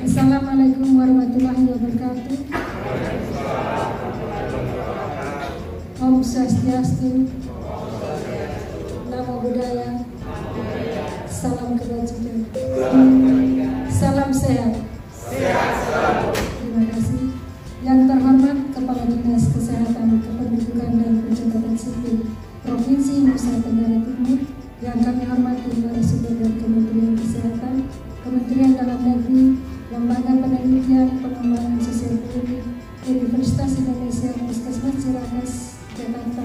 Assalamualaikum warahmatullahi wabarakatuh. Om Swastiastu, Namo Buddhaya, salam kebajikan, salam sehat. Terima kasih. Yang terhormat Kepala Dinas Kesehatan, Kependudukan dan Pencatatan Sipil Provinsi Nusa Tenggara Timur, yang kami hormati narasumber dari Kementerian Kesehatan, Kementerian Dalam Negeri, Lembaga Penelitian Pengembangan Sosial Klinik, Universitas Indonesia, Puskesmas Ciracas, Jakarta,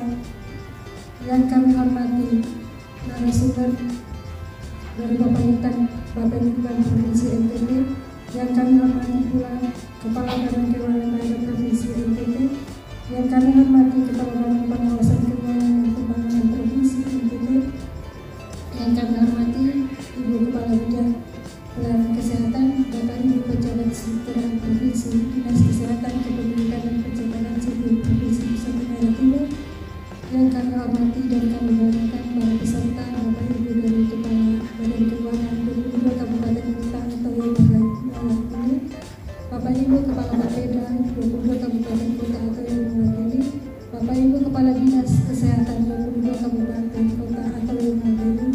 yang kami hormati narasumber dari Bapeten Bappenkes Provinsi NTT, yang kami hormati pula Kepala Badan Keuangan Daerah Provinsi NTT, yang kami hormati Kepala Badan Pengawasan Keuangan dan Pembangunan Provinsi NTT, yang kami hormati Ibu Kepala Bidang Pelayanan Kesehatan, Bapak Ibu Pejabat Struktural Provinsi, Dinas Kesehatan, Kependudukan dan Pencatatan Sipil Provinsi Nusa Tenggara Timur, yang kami hormati dan kami banggakan para peserta, Bapak Ibu dari Kepala Badan Keuangan 22 Kabupaten Kota atau yang mewakili, Bapak Ibu Kepala Bapeda 22 Kabupaten Kota atau yang mewakili, Bapak Ibu Kepala Dinas Kesehatan 22 Kabupaten Kota atau yang mewakili,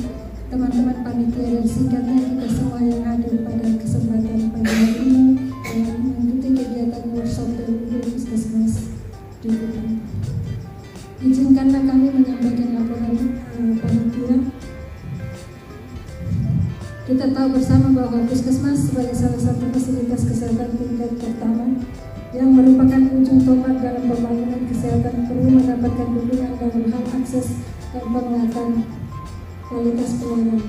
teman-teman panitia dan singkatnya kita semua yang hadir pada kesempatan pagi hari ini yang mengikuti kegiatan workshop dari Puskesmas di Bintang. Izinkanlah kami menyampaikan laporan panitia. Kita tahu bersama bahwa Puskesmas sebagai salah satu fasilitas kesehatan tingkat pertama yang merupakan ujung tombak dalam pembangunan kesehatan perlu mendapatkan dukungan dalam hal akses dan penguatan kualitas pelayanan.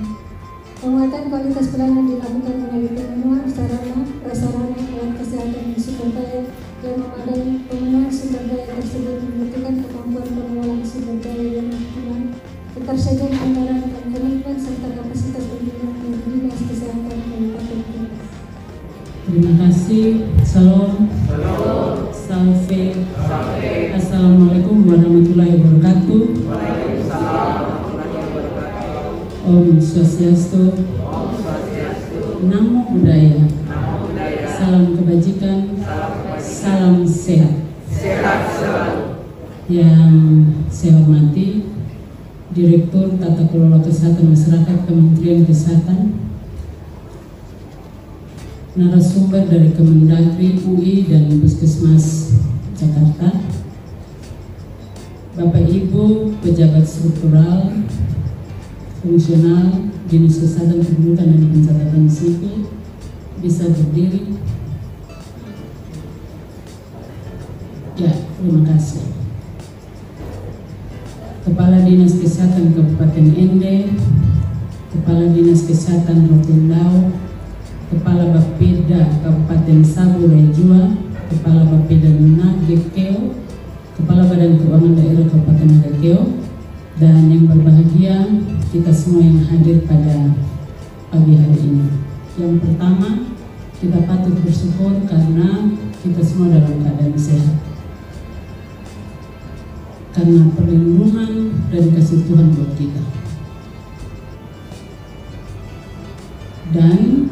Penguatan kualitas pelayanan dilakukan melalui pemenuhan sarana, prasarana, alat kesehatan dan sumber daya yang memadai. Pemenuhan sumber daya tersebut membutuhkan kemampuan pengelolaan sumber daya yang optimal, ketersediaan anggaran dan komitmen serta kapasitas pembinaan dari Dinas Kesehatan Kabupaten Kota. Terima kasih. Salam. Salve. Assalamualaikum warahmatullahi wabarakatuh. Om Swastiastu, Namo Buddhaya, salam kebajikan, salam sehat. Yang saya hormati Direktur Tata Kelola Kesehatan Masyarakat Kementerian Kesehatan, narasumber dari Kemendagri, UI dan Puskesmas Jakarta, Bapak Ibu pejabat struktural, fungsional, Dinas Kesehatan, Kependudukan dan Pencatatan Sipil, bisa berdiri. Ya, terima kasih. Kepala Dinas Kesehatan Kabupaten Ende, Kepala Dinas Kesehatan Rotendao, Kepala Bapeda Kabupaten Sabu Rejua, Kepala Bapeda Nagekeo, Kepala Badan Keuangan Daerah Kabupaten Nagekeo, dan yang berbahagia kita semua yang hadir pada pagi hari ini. Yang pertama, kita patut bersyukur karena kita semua dalam keadaan sehat, karena perlindungan dan kasih Tuhan buat kita. Dan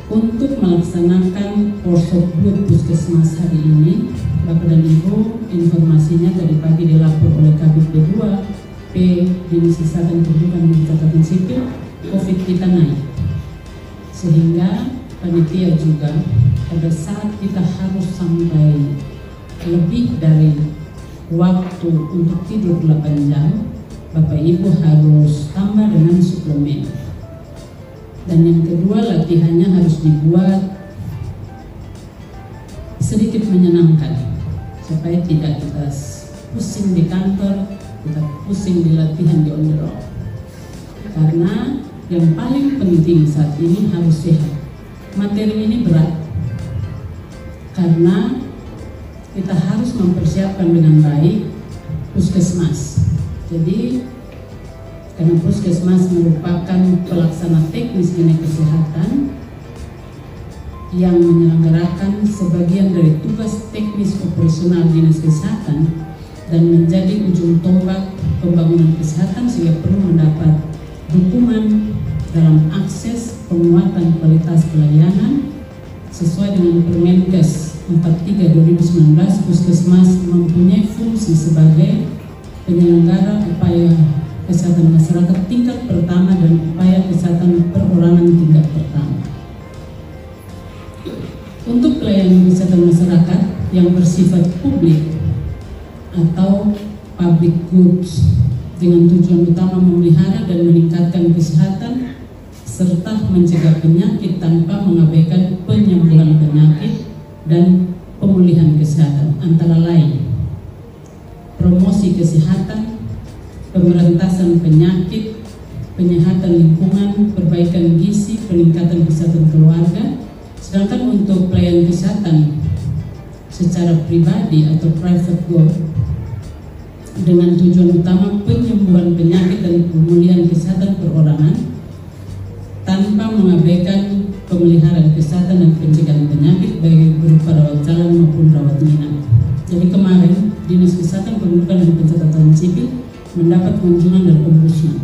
untuk melaksanakan workshop Puskesmas hari ini, Bapak dan Ibu, informasinya tadi pagi dilapor oleh Kabid B2P Dinas Kesehatan Kependudukan dan Pencatatan Sipil, COVID kita naik, sehingga panitia juga pada saat kita harus sampai lebih dari waktu untuk tidur 8 jam, Bapak Ibu harus tambah dengan suplemen. Dan yang kedua, latihannya harus dibuat sedikit menyenangkan supaya tidak kita pusing di kantor, kita pusing di latihan di on the road. Karena yang paling penting saat ini harus sehat. Materi ini berat karena kita harus mempersiapkan dengan baik Puskesmas. Jadi karena Puskesmas merupakan pelaksana teknis dinas kesehatan, yang menyelenggarakan sebagian dari tugas teknis operasional Dinas Kesehatan dan menjadi ujung tombak pembangunan kesehatan, sehingga perlu mendapat dukungan dalam akses penguatan kualitas pelayanan sesuai dengan Permenkes 43 2019. Puskesmas mempunyai fungsi sebagai penyelenggara upaya kesehatan masyarakat tingkat pertama dan upaya kesehatan perorangan tingkat pertama. Untuk pelayanan kesehatan masyarakat yang bersifat publik atau public goods dengan tujuan utama memelihara dan meningkatkan kesehatan serta mencegah penyakit tanpa mengabaikan penyembuhan penyakit dan pemulihan kesehatan, antara lain promosi kesehatan, pemberantasan penyakit, penyehatan lingkungan, perbaikan gizi, peningkatan kesehatan keluarga. Sedangkan untuk pelayanan kesehatan secara pribadi atau private goal dengan tujuan utama penyembuhan penyakit dan pemulihan kesehatan perorangan tanpa mengabaikan pemeliharaan kesehatan dan pencegahan penyakit baik berupa rawat jalan maupun rawat inap. Jadi kemarin Dinas Kesehatan, Kependudukan dan Pencatatan Sipil mendapat kunjungan dari Ombudsman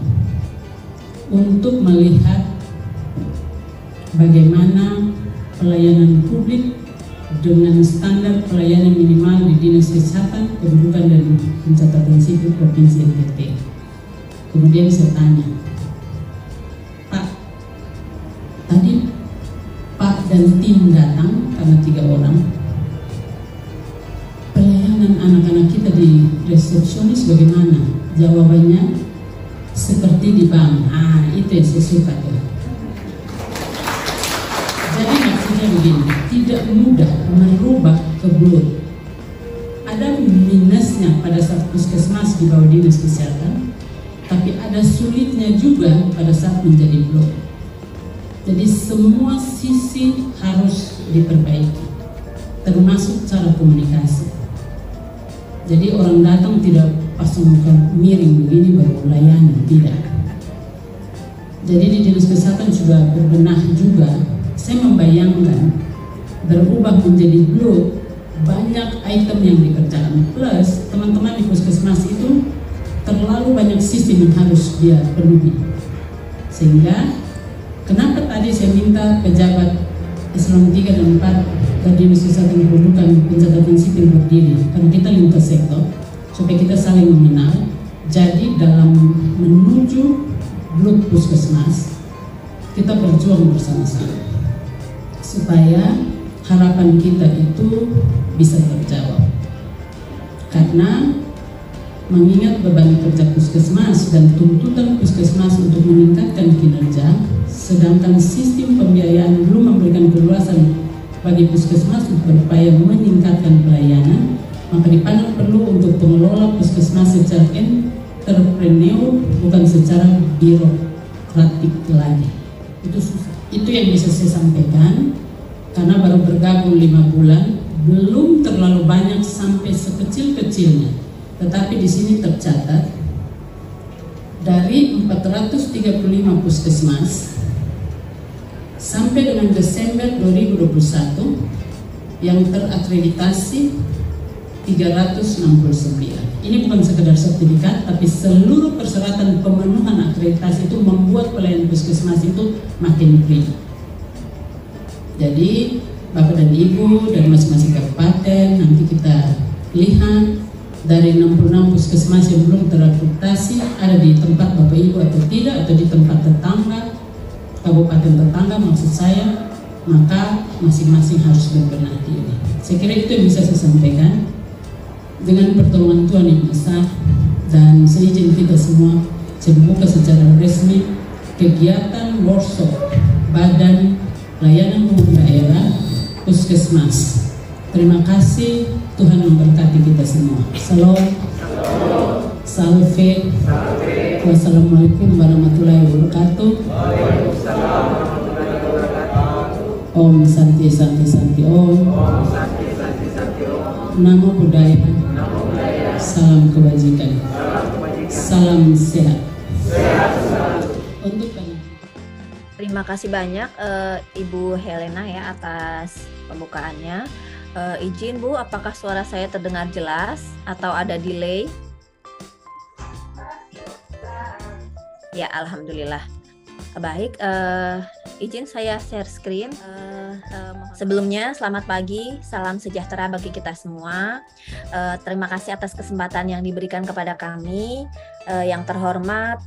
untuk melihat bagaimana pelayanan publik dengan standar pelayanan minimal di Dinas Kesehatan, Kependudukan dan Pencatatan Sipil Provinsi NTT. Kemudian saya tanya, Pak, tadi Pak dan tim datang karena 3 orang. Pelayanan anak-anak kita di resepsionis bagaimana? Jawabannya seperti di bank. Itu yang saya suka ya. Jadi maksudnya begini, tidak mudah merubah keblur. Ada minusnya pada saat puskesmas di bawah Dinas Kesehatan, tapi ada sulitnya juga pada saat menjadi blok. Jadi semua sisi harus diperbaiki, termasuk cara komunikasi. Jadi orang datang tidak pasang muka miring begini baru layani, tidak. Jadi di Dinas Kesehatan juga berbenah juga. Saya membayangkan berubah menjadi blue, banyak item yang dikerjakan, plus teman-teman di puskesmas itu terlalu banyak sistem yang harus dia penuhi. Sehingga kenapa tadi saya minta pejabat eselon 3 dan 4 dari Dinas Kesehatan Kependudukan Pencatatan Sipil berdiri, karena kita lintas sektor supaya kita saling mengenal. Jadi dalam menuju blok puskesmas kita berjuang bersama-sama supaya harapan kita itu bisa terjawab. Karena mengingat beban kerja puskesmas dan tuntutan puskesmas untuk meningkatkan kinerja, sedangkan sistem pembiayaan belum memberikan keluasan bagi puskesmas untuk berupaya meningkatkan pelayanan, maka dipandang perlu untuk pengelola puskesmas secara entrepreneur, bukan secara birokratik lagi. Itu susah. Itu yang bisa saya sampaikan, karena baru bergabung 5 bulan, belum terlalu banyak sampai sekecil-kecilnya. Tetapi di sini tercatat dari 435 puskesmas sampai dengan Desember 2021 yang terakreditasi 369. Ini bukan sekedar sertifikat, tapi seluruh persyaratan pemenuhan akreditasi itu membuat pelayanan puskesmas itu makin free. Jadi Bapak dan Ibu dari masing-masing kabupaten, nanti kita lihat dari 66 puskesmas yang belum terakreditasi ada di tempat Bapak Ibu atau tidak, atau di tempat tetangga, kabupaten tetangga maksud saya, maka masing-masing harus berbenah diri. Saya kira itu yang bisa saya sampaikan. Dengan pertolongan Tuhan yang besar dan seizin kita semua, saya buka secara resmi kegiatan workshop Badan Layanan Umum Daerah Puskesmas. Terima kasih, Tuhan memberkati kita semua. Salam, salve, wassalamualaikum warahmatullahi wabarakatuh. Om Santi Santi Santi Om. Namo Buddhaya. Salam kebajikan. Salam sehat. Terima Terima kasih banyak Ibu Helena ya atas pembukaannya. Izin Bu, apakah suara saya terdengar jelas atau ada delay? Ya, alhamdulillah. Baik, izin saya share screen. Sebelumnya, selamat pagi, salam sejahtera bagi kita semua. Terima kasih atas kesempatan yang diberikan kepada kami. Yang terhormat,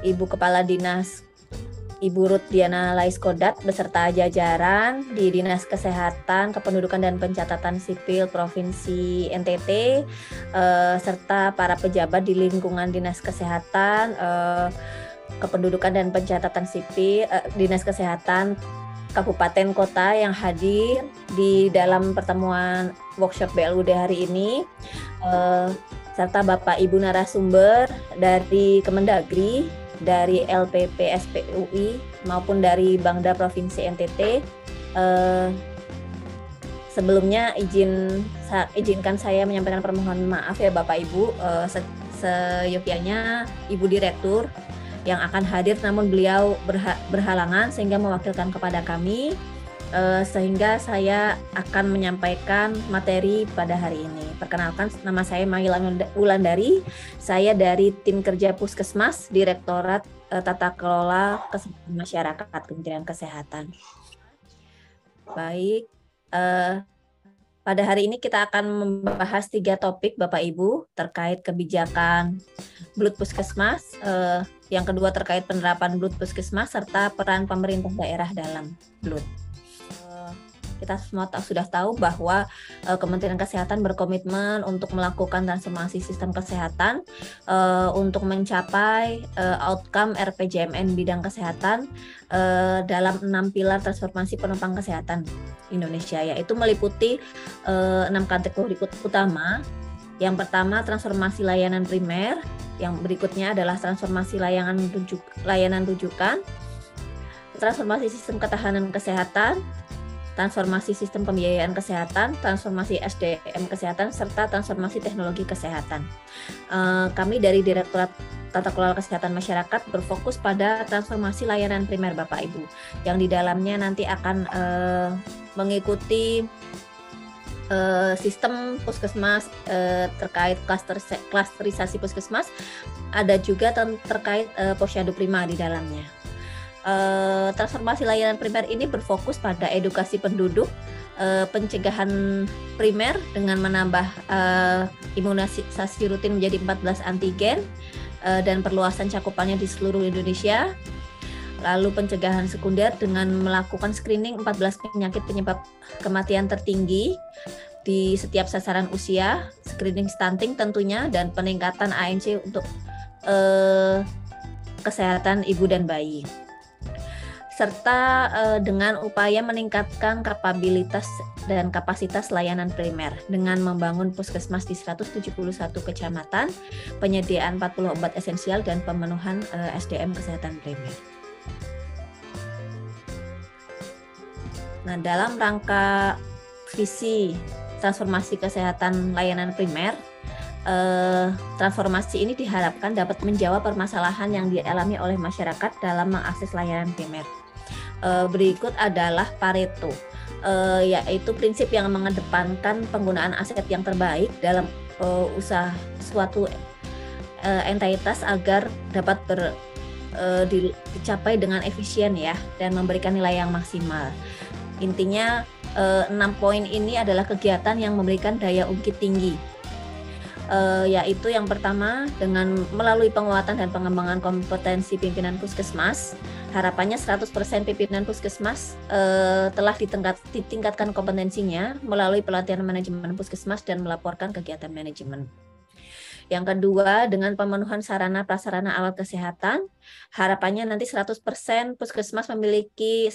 Ibu Kepala Dinas Ibu Ruth Diana Laiskodat beserta jajaran di Dinas Kesehatan, Kependudukan dan Pencatatan Sipil Provinsi NTT, serta para pejabat di lingkungan Dinas Kesehatan, Kependudukan dan Pencatatan Sipil, Dinas Kesehatan Kabupaten Kota yang hadir di dalam pertemuan workshop BLUD hari ini, serta Bapak Ibu narasumber dari Kemendagri, dari LPP SPUI maupun dari Bangda Provinsi NTT. Sebelumnya izinkan saya menyampaikan permohonan maaf ya Bapak Ibu, seyogyanya Ibu Direktur yang akan hadir namun beliau berhalangan sehingga mewakilkan kepada kami, sehingga saya akan menyampaikan materi pada hari ini. Perkenalkan, nama saya Maila Wulandari, saya dari tim kerja Puskesmas Direktorat Tata Kelola Kesehatan Masyarakat Kementerian Kesehatan. Baik, pada hari ini kita akan membahas 3 topik Bapak Ibu terkait kebijakan Blut Puskesmas, yang kedua terkait penerapan Blut Puskesmas serta peran pemerintah daerah dalam Blut. Kita semua sudah tahu bahwa Kementerian Kesehatan berkomitmen untuk melakukan transformasi sistem kesehatan untuk mencapai outcome RPJMN bidang kesehatan dalam 6 pilar transformasi penopang kesehatan Indonesia, yaitu meliputi 6 kategori utama. Yang pertama transformasi layanan primer, yang berikutnya adalah transformasi layanan rujukan, transformasi sistem ketahanan kesehatan, transformasi sistem pembiayaan kesehatan, transformasi SDM kesehatan, serta transformasi teknologi kesehatan. Kami dari Direktorat Tata Kelola Kesehatan Masyarakat berfokus pada transformasi layanan primer Bapak Ibu, yang di dalamnya nanti akan mengikuti sistem puskesmas terkait klasterisasi puskesmas, ada juga terkait posyandu prima di dalamnya. Transformasi layanan primer ini berfokus pada edukasi penduduk, pencegahan primer dengan menambah imunisasi rutin menjadi 14 antigen dan perluasan cakupannya di seluruh Indonesia. Lalu pencegahan sekunder dengan melakukan screening 14 penyakit penyebab kematian tertinggi di setiap sasaran usia, screening stunting tentunya, dan peningkatan ANC untuk kesehatan ibu dan bayi. Serta dengan upaya meningkatkan kapabilitas dan kapasitas layanan primer dengan membangun puskesmas di 171 kecamatan, penyediaan 40 obat esensial, dan pemenuhan SDM kesehatan primer. Nah, dalam rangka visi transformasi kesehatan layanan primer, transformasi ini diharapkan dapat menjawab permasalahan yang dialami oleh masyarakat dalam mengakses layanan primer. Berikut adalah Pareto, yaitu prinsip yang mengedepankan penggunaan aset yang terbaik dalam usaha suatu entitas agar dapat dicapai dengan efisien ya, dan memberikan nilai yang maksimal. Intinya 6 poin ini adalah kegiatan yang memberikan daya ungkit tinggi, yaitu yang pertama dengan melalui penguatan dan pengembangan kompetensi pimpinan puskesmas. Harapannya 100% pimpinan puskesmas telah ditingkatkan kompetensinya melalui pelatihan manajemen puskesmas dan melaporkan kegiatan manajemen. Yang kedua, dengan pemenuhan sarana prasarana alat kesehatan, harapannya nanti 100% puskesmas memiliki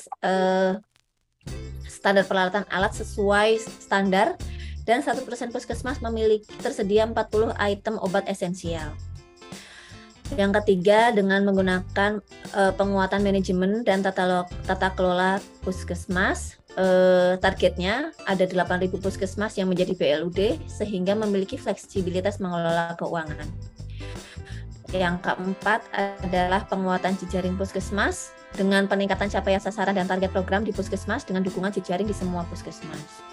standar peralatan alat sesuai standar, dan 100% puskesmas memiliki tersedia 40 item obat esensial. Yang ketiga, dengan menggunakan penguatan manajemen dan tata kelola puskesmas, targetnya ada 8.000 puskesmas yang menjadi BLUD sehingga memiliki fleksibilitas mengelola keuangan. Yang keempat adalah penguatan jejaring puskesmas dengan peningkatan capaian sasaran dan target program di Puskesmas dengan dukungan jejaring di semua Puskesmas.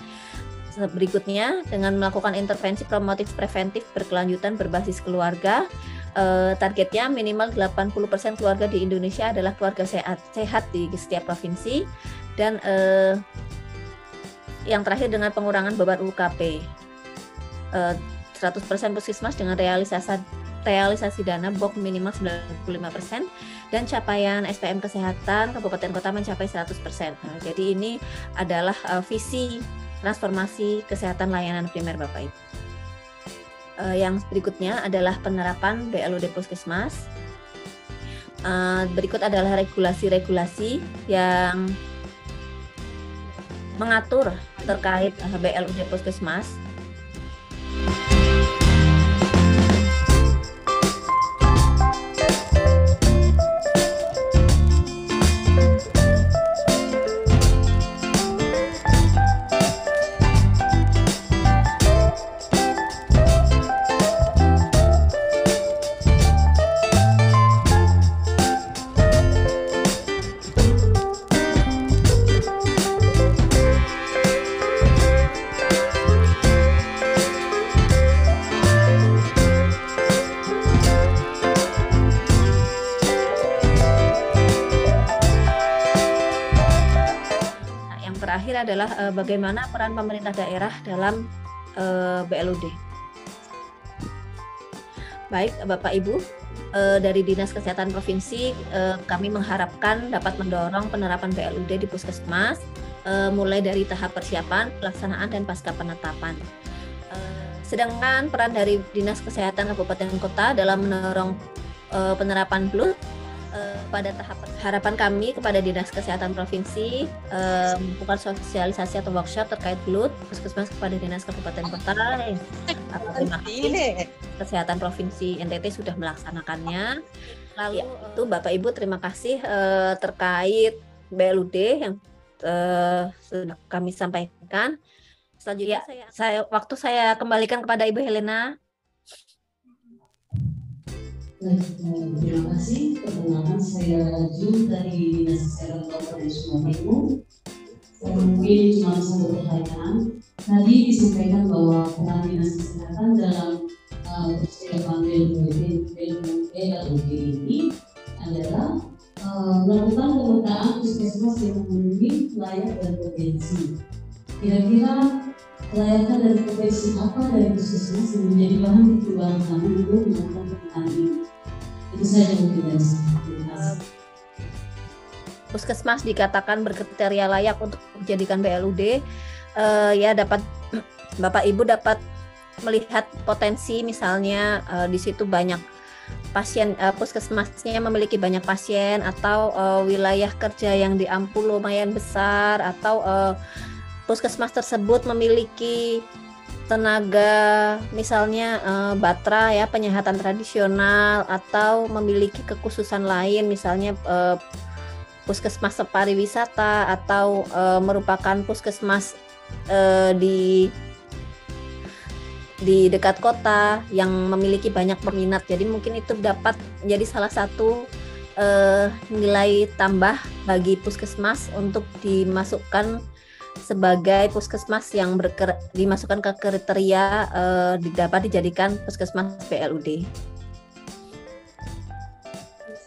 Berikutnya, dengan melakukan intervensi promotif preventif berkelanjutan berbasis keluarga, targetnya minimal 80% keluarga di Indonesia adalah keluarga sehat di setiap provinsi, dan yang terakhir dengan pengurangan beban UKP. 100% Puskesmas dengan realisasi dana BOK minimal 95% dan capaian SPM kesehatan kabupaten kota mencapai 100%. Jadi ini adalah visi transformasi kesehatan layanan primer Bapak Ibu. Yang berikutnya adalah penerapan BLUD Puskesmas. Berikut adalah regulasi-regulasi yang mengatur terkait BLUD Puskesmas. Terakhir adalah bagaimana peran pemerintah daerah dalam BLUD. Baik, Bapak Ibu, dari Dinas Kesehatan Provinsi, kami mengharapkan dapat mendorong penerapan BLUD di Puskesmas, mulai dari tahap persiapan, pelaksanaan, dan pasca penetapan. Sedangkan peran dari Dinas Kesehatan Kabupaten Kota dalam mendorong penerapan BLUD pada tahap harapan kami kepada Dinas Kesehatan Provinsi melakukan sosialisasi atau workshop terkait BLUD Puskesmas kepada Dinas Kabupaten Kota. Terima kasih Kesehatan Provinsi NTT sudah melaksanakannya. Lalu itu Bapak Ibu terima kasih terkait BLUD yang sudah kami sampaikan. Selanjutnya saya kembalikan kepada Ibu Helena. Terima kasih. Perkenalkan saya Jun dari Dinas Kesehatan Kabupaten Sumbawa. Mungkin cuma satu pertanyaan. Tadi disampaikan bahwa peran Dinas Kesehatan dalam persiapan BLUD ini adalah melakukan pemetaan puskesmas yang memenuhi layak dan potensi. Kira-kira kelayakan dan potensi apa dari puskesmas yang menjadi bahan pertimbangan kami untuk melakukan pemetaan ini? Itu saja mungkin dari saya. Puskesmas dikatakan berkriteria layak untuk dijadikan BLUD, ya dapat Bapak Ibu dapat melihat potensi, misalnya di situ banyak pasien, puskesmasnya memiliki banyak pasien, atau wilayah kerja yang diampul lumayan besar, atau puskesmas tersebut memiliki tenaga misalnya batra ya, penyehatan tradisional, atau memiliki kekhususan lain misalnya puskesmas pariwisata, atau merupakan puskesmas di dekat kota yang memiliki banyak peminat. Jadi mungkin itu dapat menjadi salah satu nilai tambah bagi puskesmas untuk dimasukkan sebagai puskesmas yang dimasukkan ke kriteria dapat dijadikan puskesmas BLUD.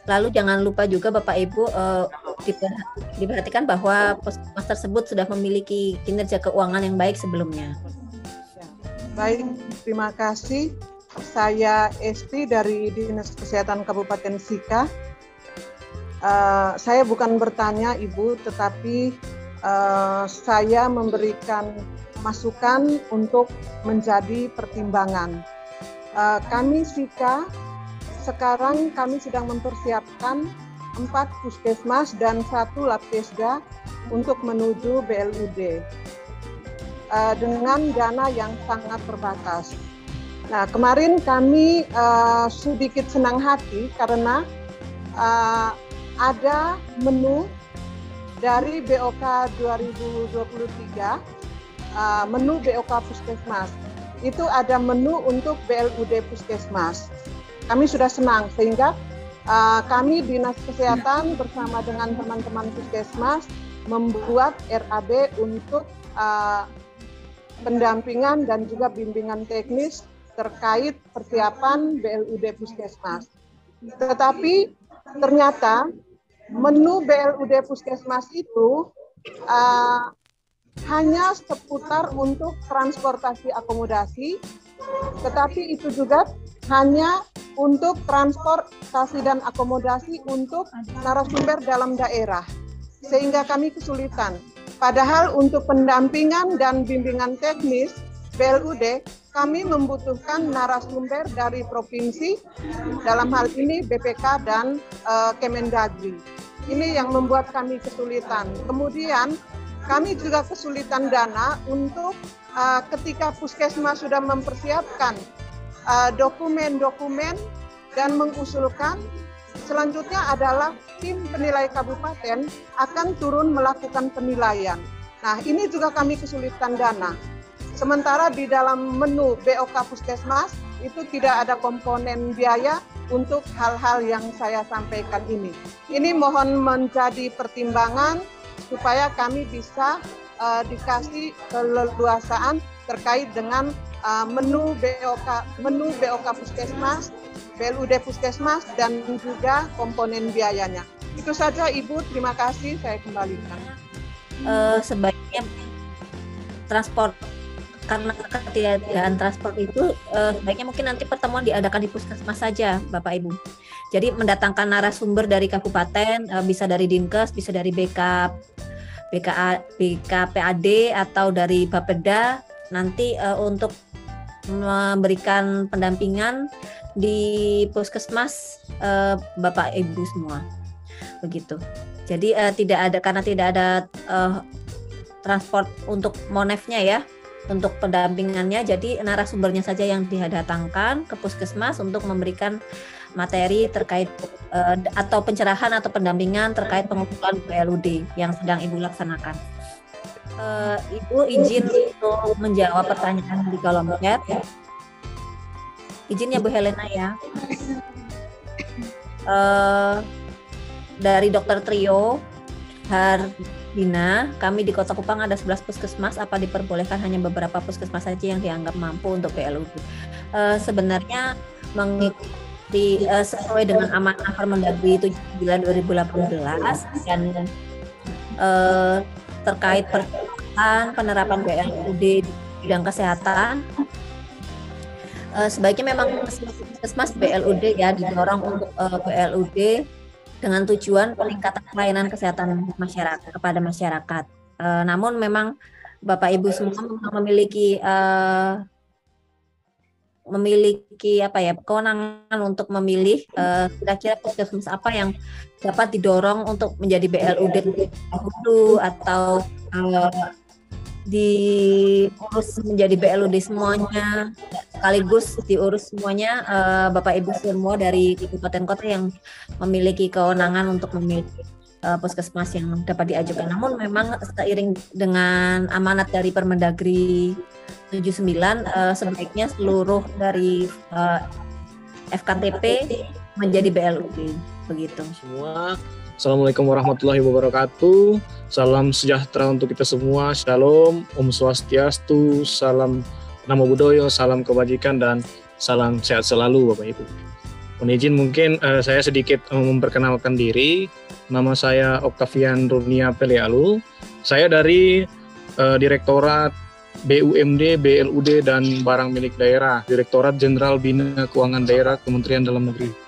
Lalu jangan lupa juga Bapak Ibu diperhatikan bahwa puskesmas tersebut sudah memiliki kinerja keuangan yang baik sebelumnya. Baik, terima kasih. Saya Esti dari Dinas Kesehatan Kabupaten Sika. Saya bukan bertanya Ibu, tetapi saya memberikan masukan untuk menjadi pertimbangan. Kami Sika, sekarang kami sedang mempersiapkan 4 puskesmas dan 1 labkesda untuk menuju BLUD dengan dana yang sangat terbatas. Nah, kemarin kami sedikit senang hati karena ada menu dari BOK 2023, menu BOK Puskesmas. Itu ada menu untuk BLUD Puskesmas. Kami sudah senang sehingga kami Dinas Kesehatan bersama dengan teman-teman Puskesmas membuat RAB untuk pendampingan dan juga bimbingan teknis terkait persiapan BLUD Puskesmas. Tetapi ternyata menu BLUD Puskesmas itu hanya seputar untuk transportasi akomodasi, tetapi itu juga hanya untuk transportasi dan akomodasi untuk narasumber dalam daerah, sehingga kami kesulitan. Padahal untuk pendampingan dan bimbingan teknis BLUD, kami membutuhkan narasumber dari provinsi, dalam hal ini BPK dan Kemendagri. Ini yang membuat kami kesulitan. Kemudian kami juga kesulitan dana untuk ketika Puskesmas sudah mempersiapkan dokumen-dokumen dan mengusulkan, selanjutnya adalah tim penilai kabupaten akan turun melakukan penilaian. Nah, ini juga kami kesulitan dana. Sementara di dalam menu BOK Puskesmas itu tidak ada komponen biaya untuk hal-hal yang saya sampaikan ini. Ini mohon menjadi pertimbangan supaya kami bisa dikasih keleluasaan terkait dengan menu BOK Puskesmas, BLUD Puskesmas, dan juga komponen biayanya. Itu saja Ibu, terima kasih, saya kembalikan. Sebaiknya transport, karena ketiadaan transport itu sebaiknya mungkin nanti pertemuan diadakan di Puskesmas saja, Bapak Ibu. Jadi mendatangkan narasumber dari kabupaten, bisa dari Dinkes, bisa dari BKPAD atau dari Bapeda, nanti untuk memberikan pendampingan di Puskesmas Bapak Ibu semua, begitu. Jadi karena tidak ada transport untuk monefnya ya, untuk pendampingannya, jadi narasumbernya saja yang didatangkan ke Puskesmas untuk memberikan materi terkait atau pencerahan atau pendampingan terkait pengumpulan BLUD yang sedang Ibu laksanakan. Ibu izin untuk menjawab pertanyaan di kolom chat. Izin ya Bu Helena ya. Dari Dr. Trio Hardina, kami di Kota Kupang ada 11 puskesmas, apa diperbolehkan hanya beberapa puskesmas saja yang dianggap mampu untuk BLUD? Sebenarnya mengikuti sesuai dengan amanah Permendagri 79/2018 dan terkait penerapan BLUD di bidang kesehatan, sebaiknya memang puskesmas BLUD ya didorong untuk BLUD dengan tujuan peningkatan pelayanan kesehatan masyarakat kepada masyarakat. Namun memang Bapak Ibu semua memiliki kewenangan untuk memilih kira-kira puskesmas apa yang dapat didorong untuk menjadi BLUD dahulu atau diurus menjadi BLUD semuanya, sekaligus diurus semuanya. Bapak Ibu semua dari kabupaten kota yang memiliki kewenangan untuk memilih puskesmas yang dapat diajukan. Namun memang seiring dengan amanat dari Permendagri 79, sebaiknya seluruh dari FKTP menjadi BLUD, begitu. Semua, Assalamualaikum warahmatullahi wabarakatuh. Salam sejahtera untuk kita semua. Shalom, Om Swastiastu, salam Namo Buddhaya, salam kebajikan dan salam sehat selalu Bapak Ibu. Mohon izin mungkin saya sedikit memperkenalkan diri. Nama saya Octavian Runia Pelealu. Saya dari Direktorat BUMD, BLUD dan Barang Milik Daerah, Direktorat Jenderal Bina Keuangan Daerah Kementerian Dalam Negeri.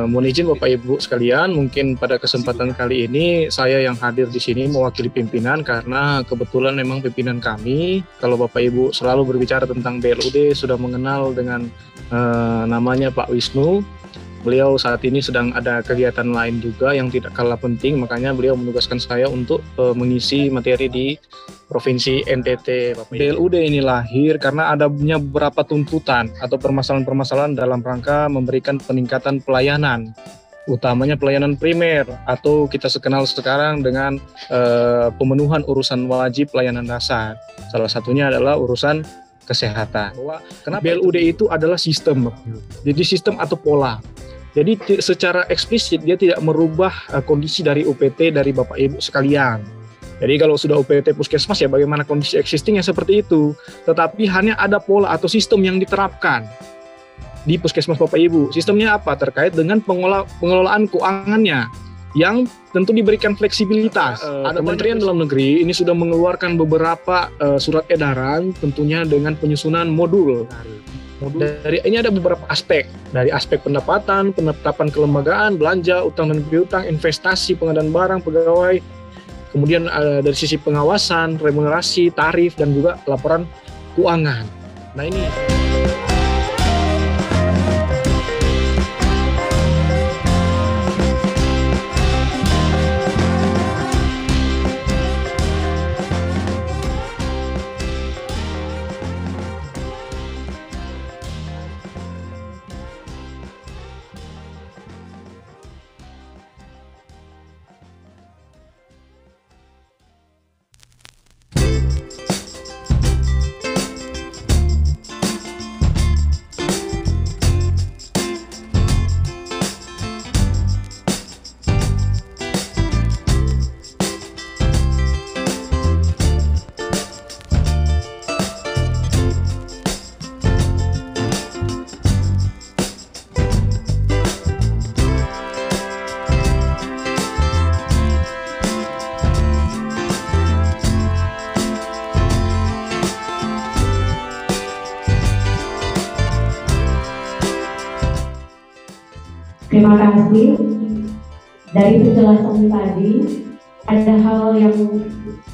Mohon izin Bapak Ibu sekalian, mungkin pada kesempatan kali ini saya yang hadir di sini mewakili pimpinan karena kebetulan memang pimpinan kami, kalau Bapak Ibu selalu berbicara tentang BLUD sudah mengenal dengan namanya Pak Wisnu. Beliau saat ini sedang ada kegiatan lain juga yang tidak kalah penting, makanya beliau menugaskan saya untuk mengisi materi di Provinsi NTT. BLUD ini lahir karena adanya beberapa tuntutan atau permasalahan-permasalahan dalam rangka memberikan peningkatan pelayanan, utamanya pelayanan primer atau kita kenal sekarang dengan pemenuhan urusan wajib pelayanan dasar. Salah satunya adalah urusan kesehatan. Karena BLUD itu adalah sistem, jadi sistem atau pola. Jadi secara eksplisit dia tidak merubah kondisi dari UPT dari Bapak Ibu sekalian. Jadi kalau sudah UPT puskesmas ya bagaimana kondisi existingnya seperti itu. Tetapi hanya ada pola atau sistem yang diterapkan di puskesmas Bapak Ibu. Sistemnya apa? Terkait dengan pengelolaan keuangannya yang tentu diberikan fleksibilitas. Kementerian Dalam Negeri ini sudah mengeluarkan beberapa surat edaran tentunya dengan penyusunan modul. Dari ini ada beberapa aspek, dari aspek pendapatan, penetapan kelembagaan, belanja, utang dan piutang, investasi, pengadaan barang, pegawai, kemudian dari sisi pengawasan, remunerasi, tarif, dan juga laporan keuangan. Nah ini. Terima kasih. Dari penjelasan tadi, ada hal yang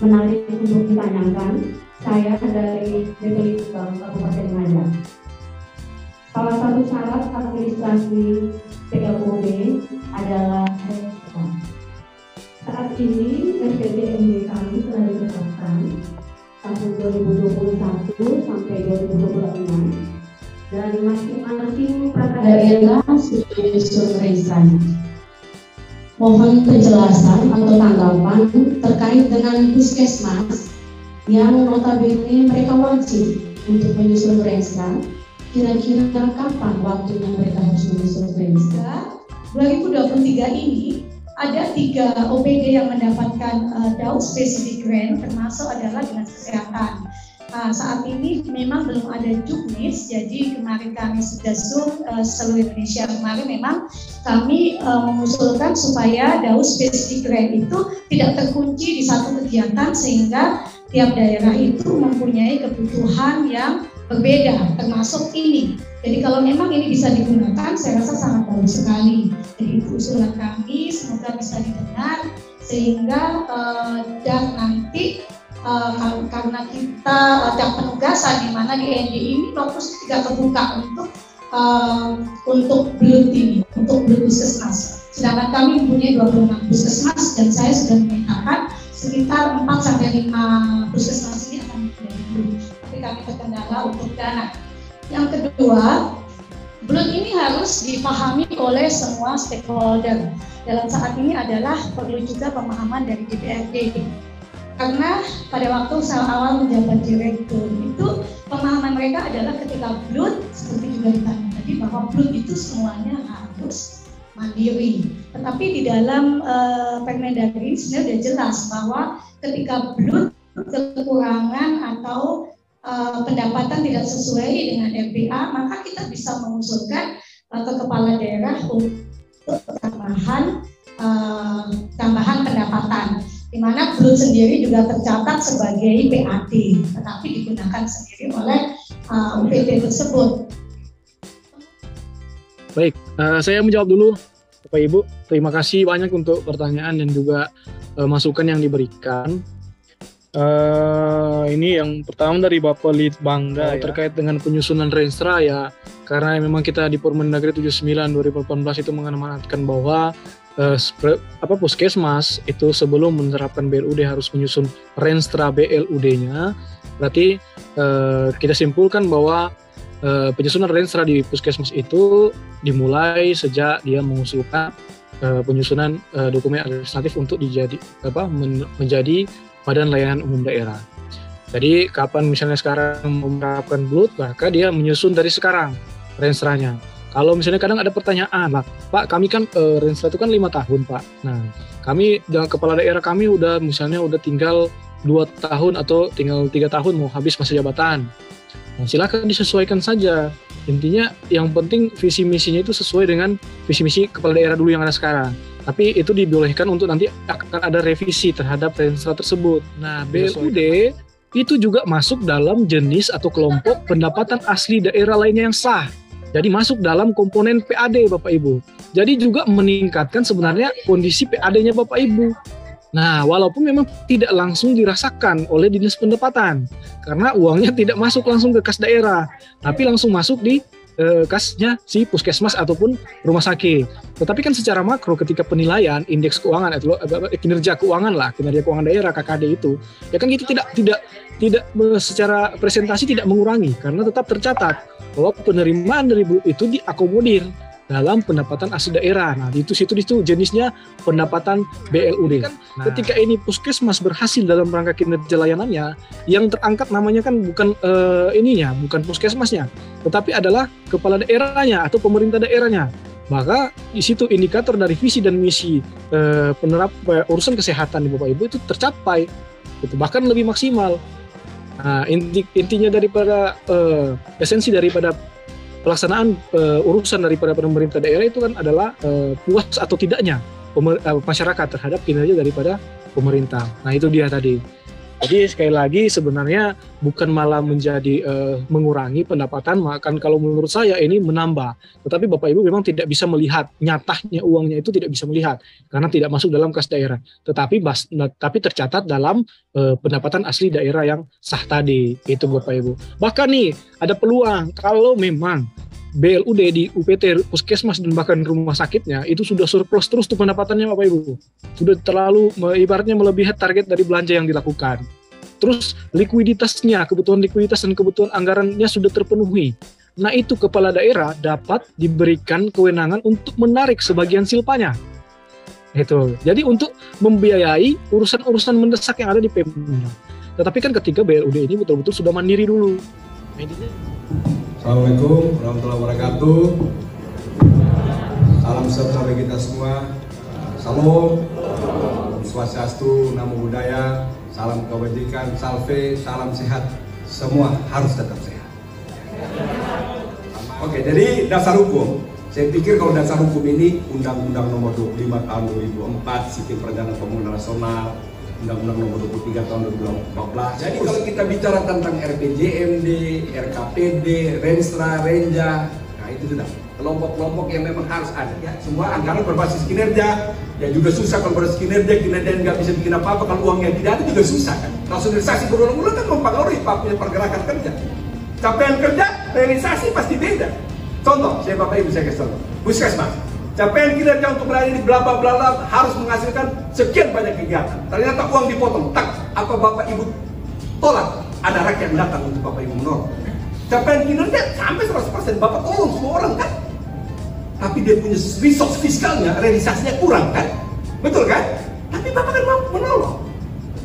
menarik untuk ditanyakan. Saya dari DPD Kabupaten Ngada. Salah satu syarat administrasi PLUD adalah saat ini RPJMD kami telah ditetapkan tahun 2021 sampai 2026. Dan masing-masing daerah sudah menyusun rencana. Mohon penjelasan atau tanggapan terkait dengan puskesmas yang notabene mereka wajib untuk menyusun rencana. Kira-kira kapan waktunya mereka harus menyusun rencana? 2023 ini ada 3 OPD yang mendapatkan DAU Specific Grant, termasuk adalah Dinas Kesehatan. Saat ini memang belum ada juknis, jadi kemarin kami sudah Zoom seluruh Indonesia. Kemarin memang kami mengusulkan supaya DAU Specific Grant itu tidak terkunci di satu kegiatan, sehingga tiap daerah itu mempunyai kebutuhan yang berbeda, termasuk ini. Jadi kalau memang ini bisa digunakan, saya rasa sangat bagus sekali. Jadi itu usulan kami, semoga bisa didengar, sehingga dan nanti karena kita ada penugasan di mana di END ini fokus tidak terbuka untuk BLUT ini, untuk BLUT puskesmas. Sedangkan kami mempunyai 26 puskesmas dan saya sudah memetakan sekitar 4-5 puskesmas ini akan menjadi BLUT. Tapi kami terkendala untuk dana. Yang kedua, BLUT ini harus dipahami oleh semua stakeholder. Dalam saat ini adalah perlu juga pemahaman dari DPRD. Karena pada waktu saya awal menjabat direktur itu pemahaman mereka adalah ketika BLUT, seperti juga ditanya tadi, bahwa BLUT itu semuanya harus mandiri. Tetapi di dalam Permendagri ini sebenarnya sudah jelas bahwa ketika BLUT kekurangan atau pendapatan tidak sesuai dengan RPA, maka kita bisa mengusulkan ke kepala daerah untuk tambahan pendapatan, di mana BLUT sendiri juga tercatat sebagai PAT, tetapi digunakan sendiri oleh UPT tersebut. Baik, saya menjawab dulu, Bapak Ibu. Terima kasih banyak untuk pertanyaan dan juga masukan yang diberikan. Ini yang pertama dari Bapak Litbangga terkait dengan penyusunan Renstra ya, karena memang kita di Permendagri 79/2018 itu mengamanatkan bahwa puskesmas itu sebelum menerapkan BLUD harus menyusun Renstra BLUD-nya. Berarti kita simpulkan bahwa penyusunan Renstra di puskesmas itu dimulai sejak dia mengusulkan penyusunan dokumen administratif untuk menjadi Badan Layanan Umum Daerah. Jadi kapan misalnya sekarang menerapkan BLUD, maka dia menyusun dari sekarang Renstranya. Kalau misalnya kadang ada pertanyaan lah, Pak, kami kan Renstra itu kan 5 tahun, Pak. Nah, kami dengan kepala daerah kami udah tinggal 2 tahun atau tinggal 3 tahun mau habis masa jabatan. Nah, silakan disesuaikan saja. Intinya yang penting visi misinya itu sesuai dengan visi misi kepala daerah dulu yang ada sekarang. Tapi itu dibolehkan untuk nanti akan ada revisi terhadap Renstra tersebut. Nah, BLUD itu juga masuk dalam jenis atau kelompok pendapatan asli daerah lainnya yang sah. Jadi masuk dalam komponen PAD Bapak Ibu. Jadi juga meningkatkan sebenarnya kondisi PAD-nya Bapak Ibu. Nah, walaupun memang tidak langsung dirasakan oleh dinas pendapatan, karena uangnya tidak masuk langsung ke kas daerah, tapi langsung masuk di kasnya si puskesmas ataupun rumah sakit. Tetapi kan secara makro ketika penilaian indeks keuangan atau kinerja keuangan daerah KKD itu, ya kan itu tidak secara presentasi tidak mengurangi karena tetap tercatat bahwa penerimaan dari BLUD itu diakomodir dalam pendapatan asli daerah. Nah, itu jenisnya pendapatan BLUD. Nah, ketika ini puskesmas berhasil dalam rangka kinerja layanannya, yang terangkat namanya kan bukan bukan puskesmasnya, tetapi adalah kepala daerahnya atau pemerintah daerahnya. Maka di situ indikator dari visi dan misi urusan kesehatan di Bapak Ibu itu tercapai, itu bahkan lebih maksimal. Nah, intinya daripada esensi daripada pelaksanaan urusan daripada pemerintah daerah itu kan adalah puas atau tidaknya masyarakat terhadap kinerja daripada pemerintah. Nah, itu dia tadi. Jadi sekali lagi sebenarnya bukan malah menjadi mengurangi pendapatan, makan kalau menurut saya ini menambah. Tetapi Bapak Ibu memang tidak bisa melihat nyatanya uangnya itu tidak bisa melihat karena tidak masuk dalam kas daerah. Tapi tercatat dalam pendapatan asli daerah yang sah tadi itu Bapak Ibu. Bahkan nih ada peluang kalau memang BLUD di UPT, puskesmas dan bahkan rumah sakitnya itu sudah surplus terus tuh pendapatannya Bapak Ibu. Sudah terlalu ibaratnya melebihi target dari belanja yang dilakukan. Terus likuiditasnya, kebutuhan likuiditas dan kebutuhan anggarannya sudah terpenuhi. Nah, itu kepala daerah dapat diberikan kewenangan untuk menarik sebagian silpanya. Itu. Jadi untuk membiayai urusan-urusan mendesak yang ada di Pemda. Tetapi kan ketika BLUD ini betul-betul sudah mandiri dulu. Nah, intinya Assalamualaikum warahmatullahi wabarakatuh. Salam sejahtera bagi kita semua. Salam, Swastiastu, Namo Buddhaya, salam kebajikan, salve, salam sehat. Semua harus tetap sehat. Oke, jadi dasar hukum. Saya pikir kalau dasar hukum ini Undang-Undang Nomor 25 Tahun 2004, Sistem Perencanaan Pembangunan Nasional, Undang-Undang Nomor 23 Tahun 2014. Jadi kalau kita bicara tentang RPJMD, RKPD, Renstra, Renja, nah itu sudah kelompok-kelompok yang memang harus ada. Ya, semua anggaran berbasis kinerja, ya juga susah kalau berbasis kinerja nggak bisa bikin apa-apa kalau uangnya tidak ada juga susah kan. Rasionalisasi berulang-ulang kan mempengaruhi punya pergerakan kerja. Capaian kerja, realisasi pasti beda. Contoh, saya Bapak Ibu saya kasih contoh. Puskesmas. Capaian kinerja untuk melayani bla bla bla harus menghasilkan sekian banyak kegiatan. Ternyata uang dipotong, tak apa Bapak Ibu tolak, ada rakyat datang untuk Bapak Ibu menolak. Capaian kinerja sampai 100% Bapak tolong semua orang kan. Tapi dia punya resource fiskalnya, realisasinya kurang kan. Betul kan? Tapi Bapak kan mampu menolong.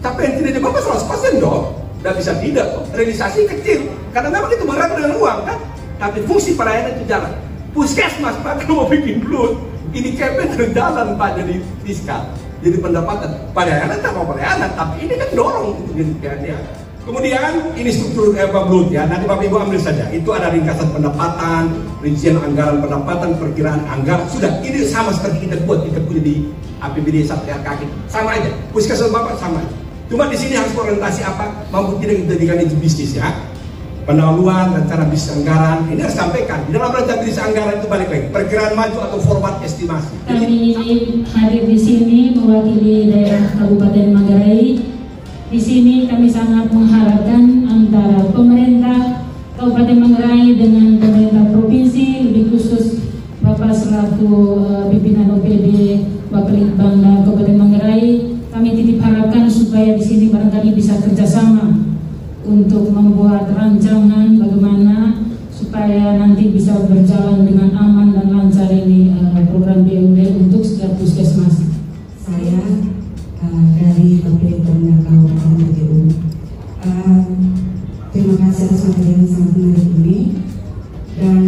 Capaian kinerja Bapak 100% dong. Tidak bisa tidak kok. Realisasi kecil. Karena memang itu berapa dengan uang kan. Tapi fungsi pelayanan itu jalan. Puskesmas Pak kalau mau bikin BLUD, ini campaign terjalan Pak jadi fiskal, jadi pendapatan. Pelayanan tak mau pelayanan, tapi ini kan dorong itu jadi. Kemudian ini struktur BLUD ya, nanti Bapak Ibu ambil saja. Itu ada ringkasan pendapatan, rincian anggaran pendapatan, perkiraan anggaran. Sudah, ini sama seperti kita punya di APBD sampai kaki, sama aja. Puskesmas Bapak sama aja. Cuma di sini harus orientasi apa, mampu tidak kita jadikan itu bisnis ya. Pendahuluan rencana bisnis anggaran ini harus sampaikan di dalam rencana bisnis anggaran itu balik lagi perkiraan maju atau forward estimasi. Kami hadir di sini mewakili daerah Kabupaten Manggarai. Di sini kami sangat mengharapkan antara pemerintah Kabupaten Manggarai dengan pemerintah provinsi, lebih khusus Bapak selaku pimpinan OPD Bapelitbang Kabupaten Manggarai, kami titip harapkan supaya di sini barangkali bisa kerjasama untuk membuat rancangan bagaimana supaya nanti bisa berjalan dengan aman dan lancar ini program BLUD untuk setiap puskesmas. Saya dari Bapelitbang Kabupaten BGU. Terima kasih atas materi yang sangat menarik ini. Dan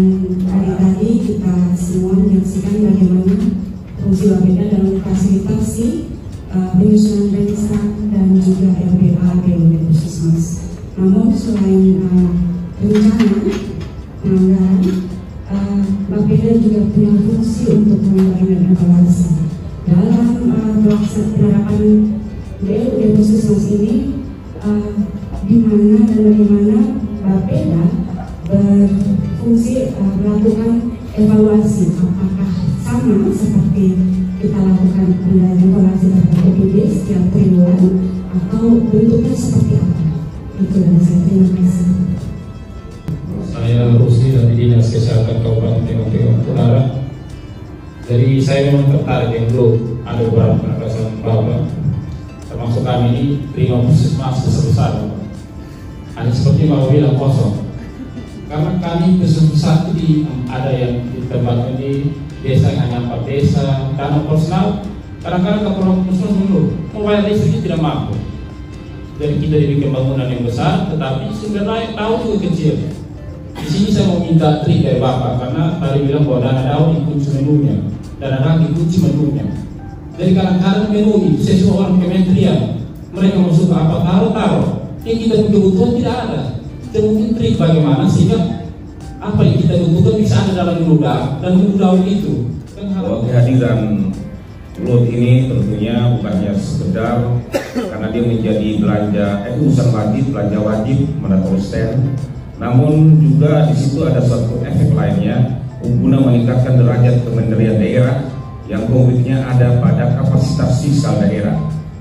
tadi kita juga RBA BUD Puskesmas. Namun selain rencana penganggaran, Bapeda juga punya fungsi untuk mengendalikan evaluasi. Dalam penerapan BUD Puskesmas ini, di mana dan bagaimana Bapeda berfungsi melakukan evaluasi, apakah sama seperti kita lakukan evaluasi terhadap OPD setiap triwulan atau bentuknya seperti apa? Itu dari saya. Terima kasih. Saya Rusdi dari Dinas Kesehatan Kabupaten Tengah Utara. Jadi saya memang tertarik yang belum ada beberapa penegasan bahwa termasuk kami ini 5 puskesmas besar-besar. Hanya seperti Bapak bilang kosong. Karena kami besar-besar itu ada yang ditempatkan di desa yang hanya 4 desa, karena personal kadang-kadang keperluan personal dulu mau bayar listriknya tidak mampu. Jadi kita dibikin bangunan yang besar, tetapi sumber lain tahu juga kecil. Di sini saya mau minta trik dari Bapak, karena tadi bilang bahwa dana daun dikunci menunya, dana daun dikunci menunya. Jadi kadang-kadang menu itu sesuai orang kementerian, mereka mau suka apa taruh, yang kita kebutuhan tidak ada. Jadi mungkin trik bagaimana sehingga apa yang kita butuhkan bisa ada dalam gudang dan gudang itu. Kehadiran Lut ini tentunya bukannya sekedar karena dia menjadi urusan wajib, belanja wajib mendator stand, namun juga di situ ada suatu efek lainnya guna meningkatkan derajat kementerian daerah yang konkretnya ada pada kapasitas fiskal daerah.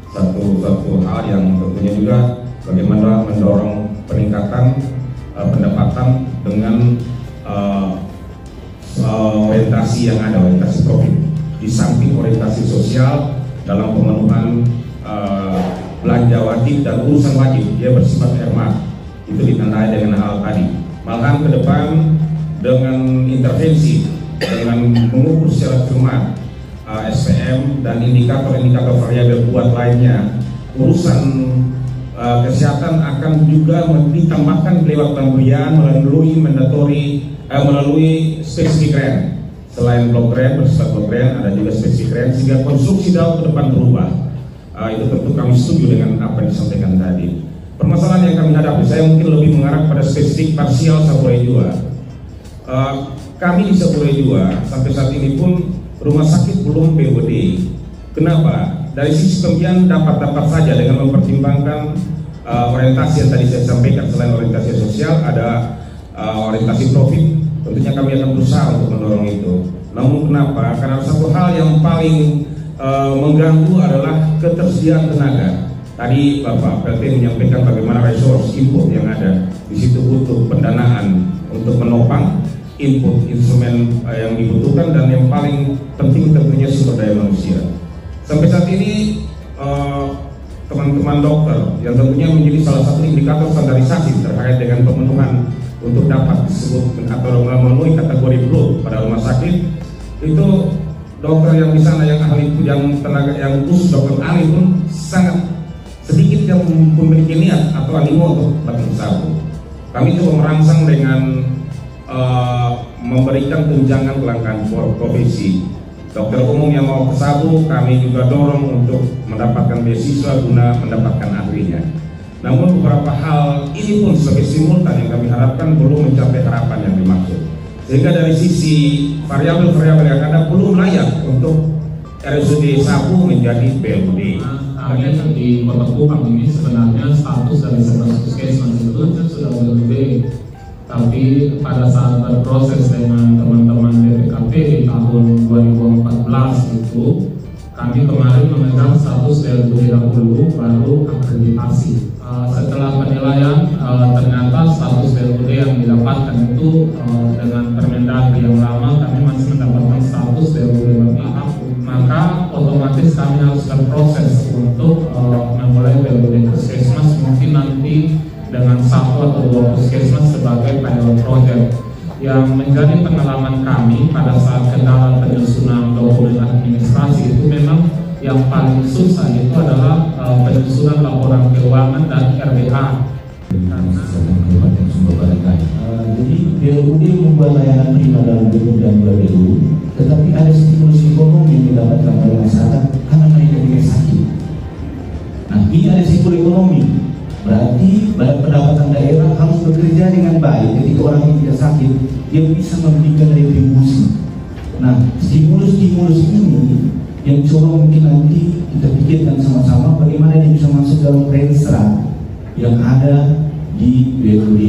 Satu hal yang tentunya juga bagaimana mendorong peningkatan pendapatan dengan orientasi yang ada, orientasi profit di samping orientasi sosial dalam pemenuhan belanja wajib dan urusan wajib dia bersifat hemat. Itu ditandai dengan hal tadi. Malahan ke depan dengan intervensi, dengan mengukur secara cermat SPM dan indikator-indikator variabel kuat lainnya, urusan kesehatan akan juga ditambahkan lewat pemberian melalui spesifik grant. Selain blok grant, bersifat blok grant, ada juga spesifik grant sehingga konstruksi daun ke depan berubah. Itu tentu kami setuju dengan apa yang disampaikan tadi. Permasalahan yang kami hadapi, saya mungkin lebih mengarah pada spesifik parsial Saburai Jua. Kami di Saburai Jua sampai saat ini pun rumah sakit belum BUD. Kenapa? Dari sisi pembiayaan dapat saja dengan mempertimbangkan orientasi yang tadi saya sampaikan. Selain orientasi sosial, ada orientasi profit. Tentunya kami akan berusaha untuk mendorong itu. Namun kenapa? Karena satu hal yang paling mengganggu adalah ketersediaan tenaga. Tadi Bapak PLT menyampaikan bagaimana resource input yang ada. Di situ butuh pendanaan untuk menopang input instrumen yang dibutuhkan, dan yang paling penting tentunya sumber daya manusia. Sampai saat ini teman-teman dokter yang tentunya menjadi salah satu indikator standarisasi terkait dengan pemenuhan untuk dapat disebut atau memenuhi kategori blue pada rumah sakit, itu dokter yang di sana yang ahli, yang tenaga yang khusus dokter ahli pun sangat sedikit yang memiliki niat atau animo untuk datang ke Sabu. Kami coba merangsang dengan memberikan tunjangan kelangkaan profesi. Dokter umum yang mau ke Sabu kami juga dorong untuk mendapatkan beasiswa guna mendapatkan ahlinya. Namun beberapa hal ini pun sebagai simultan yang kami harapkan belum mencapai harapan yang dimaksud. Sehingga dari sisi variabel-variabel yang ada belum layak untuk RSUD Sabu menjadi BLUD. Kami di Kota Kupang ini sebenarnya status dari 11 puskesmas itu sudah BLUD. Tapi pada saat berproses dengan teman-teman BPKP di tahun 2014 itu, kami kemarin memegang status BLUD dahulu, baru akreditasi. Setelah penilaian, ternyata status BLUD yang didapatkan itu dengan Permendagri yang lama, kami masih mendapatkan status BLUD bertahap. Maka otomatis kami harus berproses untuk memulai BLUD puskesmas, mungkin nanti dengan 1 atau 2 puskesmas sebagai pilot project. Yang menjadi pengalaman kami pada saat kendala penyusunan dokumen administrasi itu memang yang paling susah itu adalah penyusunan laporan keuangan dan RBA. Jadi BLUD membuat layanan prima dalam bentuk dan BLU, tetapi ada stimulus ekonomi yang didapatkan oleh masyarakat karena mereka tidak sakit. Nah, ini ada sektor ekonomi. Berarti pendapatan daerah harus bekerja dengan baik. Ketika orang yang tidak sakit, dia bisa memberikan retribusi. Nah, stimulus-stimulus ini yang coba mungkin nanti kita pikirkan sama-sama bagaimana dia bisa masuk dalam renstra yang ada di BLUD.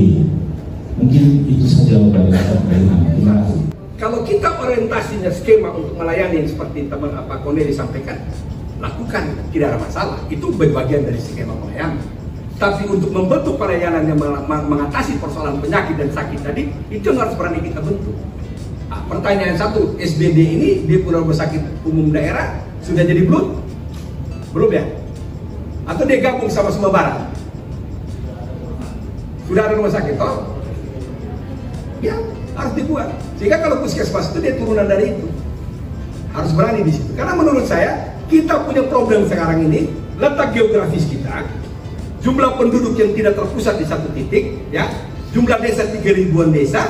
Mungkin itu saja Bapak Ibu. Terima kasih. Kalau kita orientasinya skema untuk melayani yang seperti teman Kone disampaikan, lakukan, tidak ada masalah. Itu bagian dari skema pelayanan. Tapi untuk membentuk pelayanan yang mengatasi persoalan penyakit dan sakit tadi, itu yang harus berani kita bentuk. Nah, pertanyaan satu, SBD ini di Rumah Sakit Umum Daerah sudah jadi blood? Belum ya? Atau dia gabung sama Sumba Barat? Sudah ada rumah sakit, toh? Ya, harus dibuat. Sehingga kalau puskesmas itu dia turunan dari itu. Harus berani di situ. Karena menurut saya, kita punya problem sekarang ini, letak geografis kita, jumlah penduduk yang tidak terpusat di satu titik, ya, jumlah desa 3.000-an desa,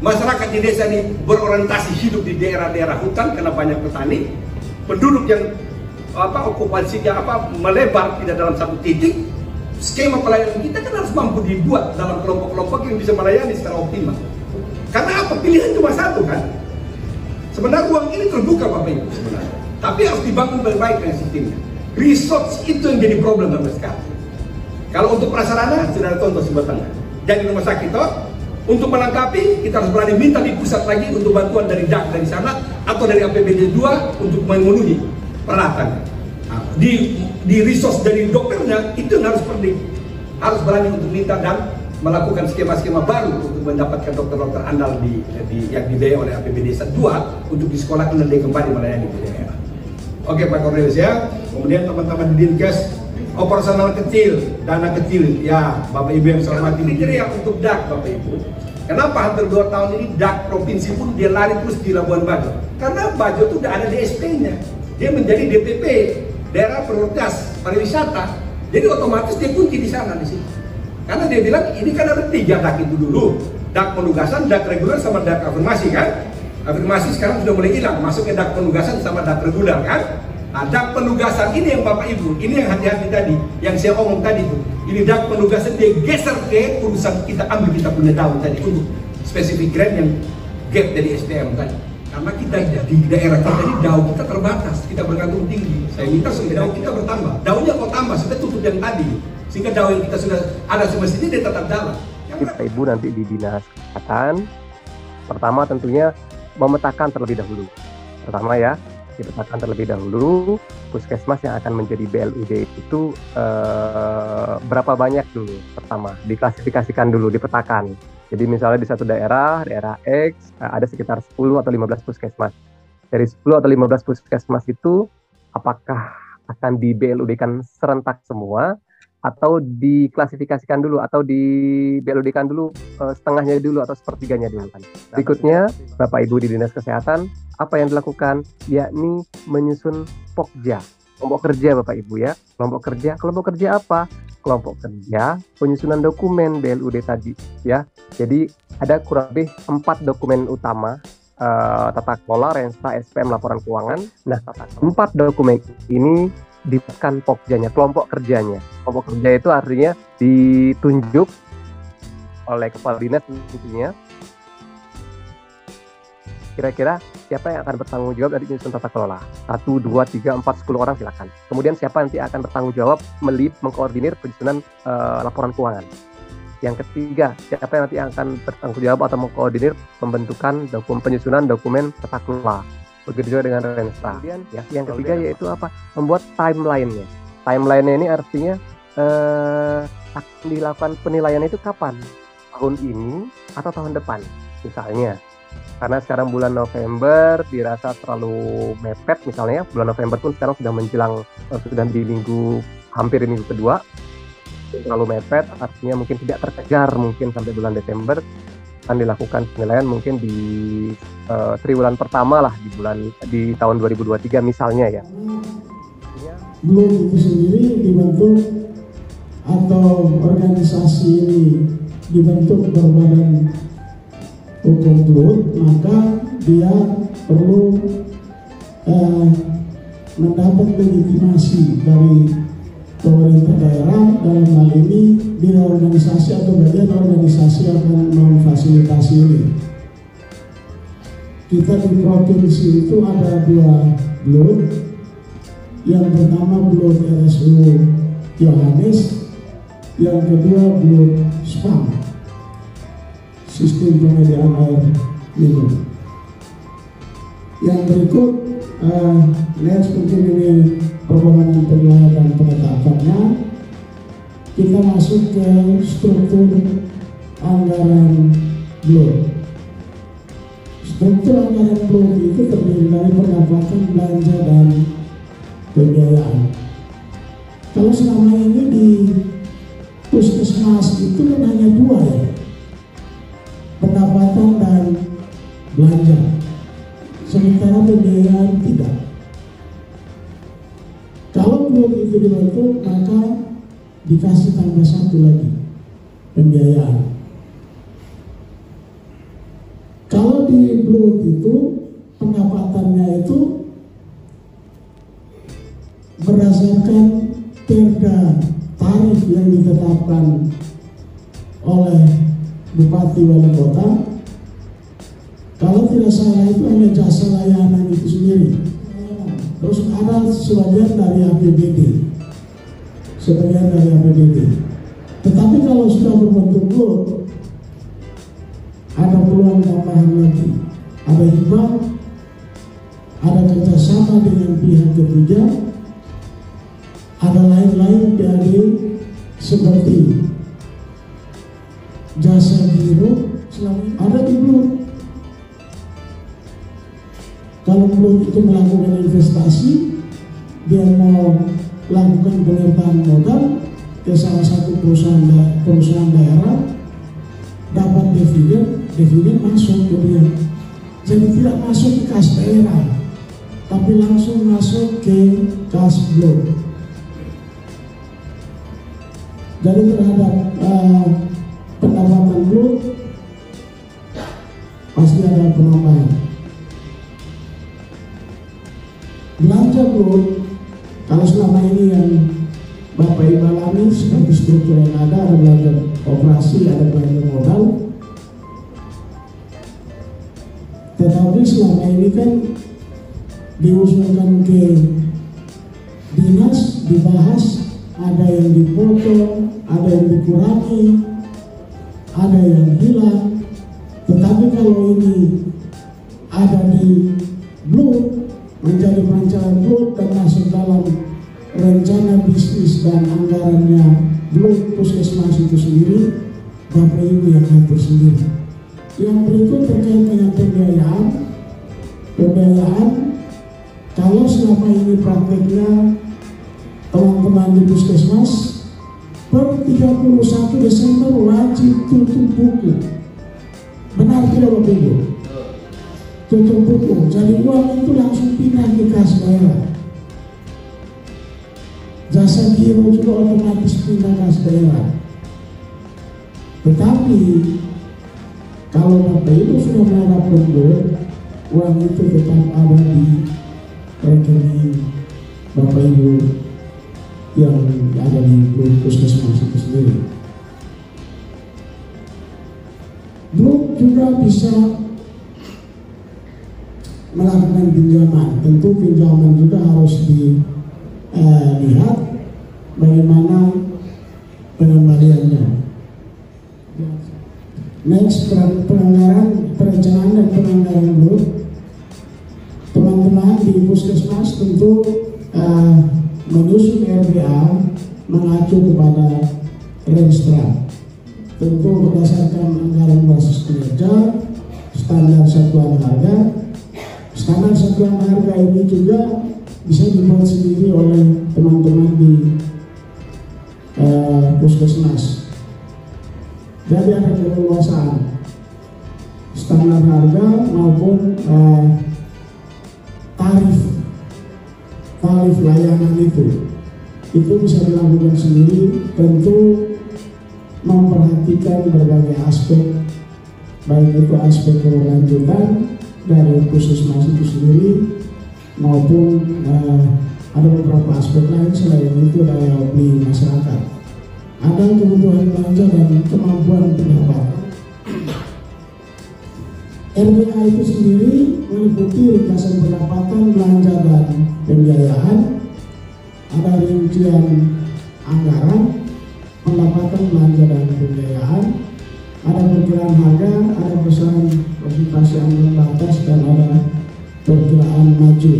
masyarakat di desa ini berorientasi hidup di daerah-daerah hutan karena banyak petani, penduduk yang okupansinya melebar tidak dalam satu titik. Skema pelayanan kita kan harus mampu dibuat dalam kelompok-kelompok yang bisa melayani secara optimal. Karena apa? Pilihan cuma satu kan. Sebenarnya ruang ini terbuka Bapak Ibu sebenarnya, tapi harus dibangun baik-baik dengan sistemnya. Resource itu yang jadi problem sampai sekarang. Kalau untuk prasarana sudah ada contoh Sumba Tengah. Jadi rumah sakit toh, untuk melengkapi kita harus berani minta di pusat lagi untuk bantuan dari DAK dari sana atau dari APBD 2 untuk memenuhi peralatan. Nah, di resource dari dokternya itu yang harus berani untuk minta dan melakukan skema-skema baru untuk mendapatkan dokter-dokter andal yang dibiayai oleh APBD 2 untuk disekolahkan dan dia kembali melayani di daerah. Oke Pak Cornelius ya. Kemudian teman-teman di Dinkes, operasional kecil, dana kecil, ya Bapak Ibu yang saya hormati, kriteria untuk DAK Bapak Ibu. Kenapa hampir 2 tahun ini DAK provinsi pun dia lari terus di Labuan Bajo? Karena Bajo itu udah ada DSP-nya, dia menjadi DPP, daerah prioritas pariwisata, jadi otomatis dia kunci di sana di situ. Karena dia bilang ini kan ada 3 DAK itu dulu, DAK penugasan, DAK reguler sama DAK afirmasi kan? Afirmasi sekarang sudah mulai hilang, masuknya DAK penugasan sama DAK reguler kan? Nah, DAK penugasan ini yang Bapak Ibu, ini yang hati-hati tadi, yang saya omong tadi tuh. Ini DAK penugasan dia geser ke urusan kita ambil kita punya daun tadi untuk spesifik grant yang gap dari SPM tadi. Karena kita di daerah kita ini daun kita terbatas, kita bergantung tinggi. Saya minta supaya daun kita bertambah. Daunnya kok tambah, sudah tutup yang tadi. Sehingga daun yang kita sudah ada semestinya dia tetap dalam. Bapak Ibu nanti di Dinas Kesehatan, pertama tentunya memetakan terlebih dahulu. Pertama ya, dipetakan terlebih dahulu puskesmas yang akan menjadi BLUD itu berapa banyak dulu. Pertama diklasifikasikan dulu, dipetakan. Jadi misalnya di satu daerah X ada sekitar 10 atau 15 puskesmas. Dari 10 atau 15 puskesmas itu apakah akan di BLUD-kan serentak semua atau diklasifikasikan dulu atau di BLUD-kan dulu setengahnya dulu atau sepertiganya dulu kan. Berikutnya Bapak Ibu di Dinas Kesehatan apa yang dilakukan, yakni menyusun Pokja, kelompok kerja Bapak Ibu ya. Kelompok kerja apa? Kelompok kerja penyusunan dokumen BLUD tadi ya. Jadi ada kurang lebih 4 dokumen utama, tata kelola, renstra, SPM, laporan keuangan. Nah, 4 dokumen ini dibuatkan Pokjanya, kelompok kerjanya. Kelompok kerja itu artinya ditunjuk oleh kepala dinas tentunya. Kira-kira siapa yang akan bertanggung jawab dari penyusunan tata kelola? 1, 2, 3, 4, 10 orang silakan. Kemudian siapa nanti akan bertanggung jawab mengkoordinir penyusunan laporan keuangan? Yang ketiga, siapa yang nanti akan bertanggung jawab atau mengkoordinir pembentukan penyusunan dokumen tata kelola? Begitu juga dengan renstra. Kemudian ya, yang ketiga yaitu apa? Membuat timeline-nya. Timeline-nya ini artinya akan dilakukan penilaian itu kapan? Tahun ini atau tahun depan? Misalnya, karena sekarang bulan November dirasa terlalu mepet misalnya, bulan November pun sekarang sudah menjelang, sudah di hampir minggu kedua, terlalu mepet, artinya mungkin tidak terkejar mungkin sampai bulan Desember, akan dilakukan penilaian mungkin di triwulan pertama lah di tahun 2023 misalnya ya. Belum itu sendiri dibentuk atau organisasi ini dibentuk berbadan hukum BLUD, maka dia perlu mendapat legitimasi dari pemerintah daerah dalam hal ini bina organisasi atau bagian organisasi akan memfasilitasi ini. Kita di provinsi itu ada 2 BLUT. Yang pertama BLUT RSU Yohanes, yang kedua BLUT SPAM, Sistem Penyediaan Air Minum. Yang berikut next mungkin ini permohonan penilaian dan penetapannya. Kita masuk ke struktur anggaran BLUT. Struktur anggaran BLUT itu terdiri dari pendapatan, belanja, dan pembiayaan. Kalau selama ini di puskesmas itu kan hanya 2 ya, pendapatan dan belanja, sementara pembiayaan tidak. Kalau BLUT itu dibentuk, maka dikasih tambah 1 lagi, pembiayaan. Kalau di BLUT itu pendapatannya itu berdasarkan perda tarif yang ditetapkan oleh Bupati Wali Kota. Kalau tidak salah itu hanya jasa layanan itu sendiri. Terus ada sebagian dari APBD. Tetapi kalau sudah berbentuk BLUT, ada peluang tambahan lagi. Ada hibah, ada kerjasama dengan pihak ketiga, ada lain-lain PAD seperti jasa giro, ada di BLUT. Kalau BLUT itu melakukan investasi, dia mau lakukan penyertaan modal ke salah satu perusahaan daerah, dapat dividen masuk ke dia. Jadi tidak masuk ke kas daerah, tapi langsung masuk ke kas BLUT. Jadi terhadap pendapatan BLUT pasti ada penambahan. Belanja BLUT, kalau selama ini yang Bapak Ibu alami seperti struktur yang ada belanja operasi, ada belanja modal. Tetapi selama ini kan diusulkan ke dinas, dibahas, ada yang dipotong, ada yang dikurangi, ada yang hilang. Tetapi kalau ini ada di BLUT, menjadi perencanaan BLUT dan masuk dalam rencana bisnis dan anggarannya BLUT puskesmas itu sendiri, Bapak Ibu yang atur sendiri. Yang berikut terkait dengan pembiayaan. Kalau selama ini prakteknya teman-teman di puskesmas per 31 Desember wajib tutup buku. Benar tidak Bapak Ibu? Tutup buku. Jadi uang itu langsung pindah ke kas daerah. Jasa giro juga otomatis pindah kas daerah. Tetapi kalau Bapak Ibu sudah menerapkan BLUT, uang itu tetap ada di rekening Bapak Ibu yang ada di BLUT puskesmas itu sendiri. BLUT juga bisa melakukan pinjaman. Tentu pinjaman juga harus dilihat bagaimana pengembaliannya. Next, perencanaan dan penganggaran BLUT. Teman-teman di puskesmas tentu menyusun RBA mengacu kepada Renstra. Tentu berdasarkan anggaran basis kinerja, standar satuan harga. Standar satuan harga ini juga bisa dibuat sendiri oleh teman-teman di puskesmas. Jadi ada keleluasaan standar harga maupun tarif layanan itu bisa dilakukan sendiri. Tentu memperhatikan berbagai aspek, baik itu aspek keberlanjutan dari puskesmas itu sendiri maupun ada beberapa aspek lain selain itu daya beli masyarakat. Ada kebutuhan belanja dan kemampuan pendapatan. RBA itu sendiri meliputi ringkasan pendapatan, belanja dan pembiayaan, ada rincian anggaran, pendapatan, belanja dan pembiayaan, ada perkiraan harga, ada besaran presentasi anggaran batas, dan ada perkiraan maju.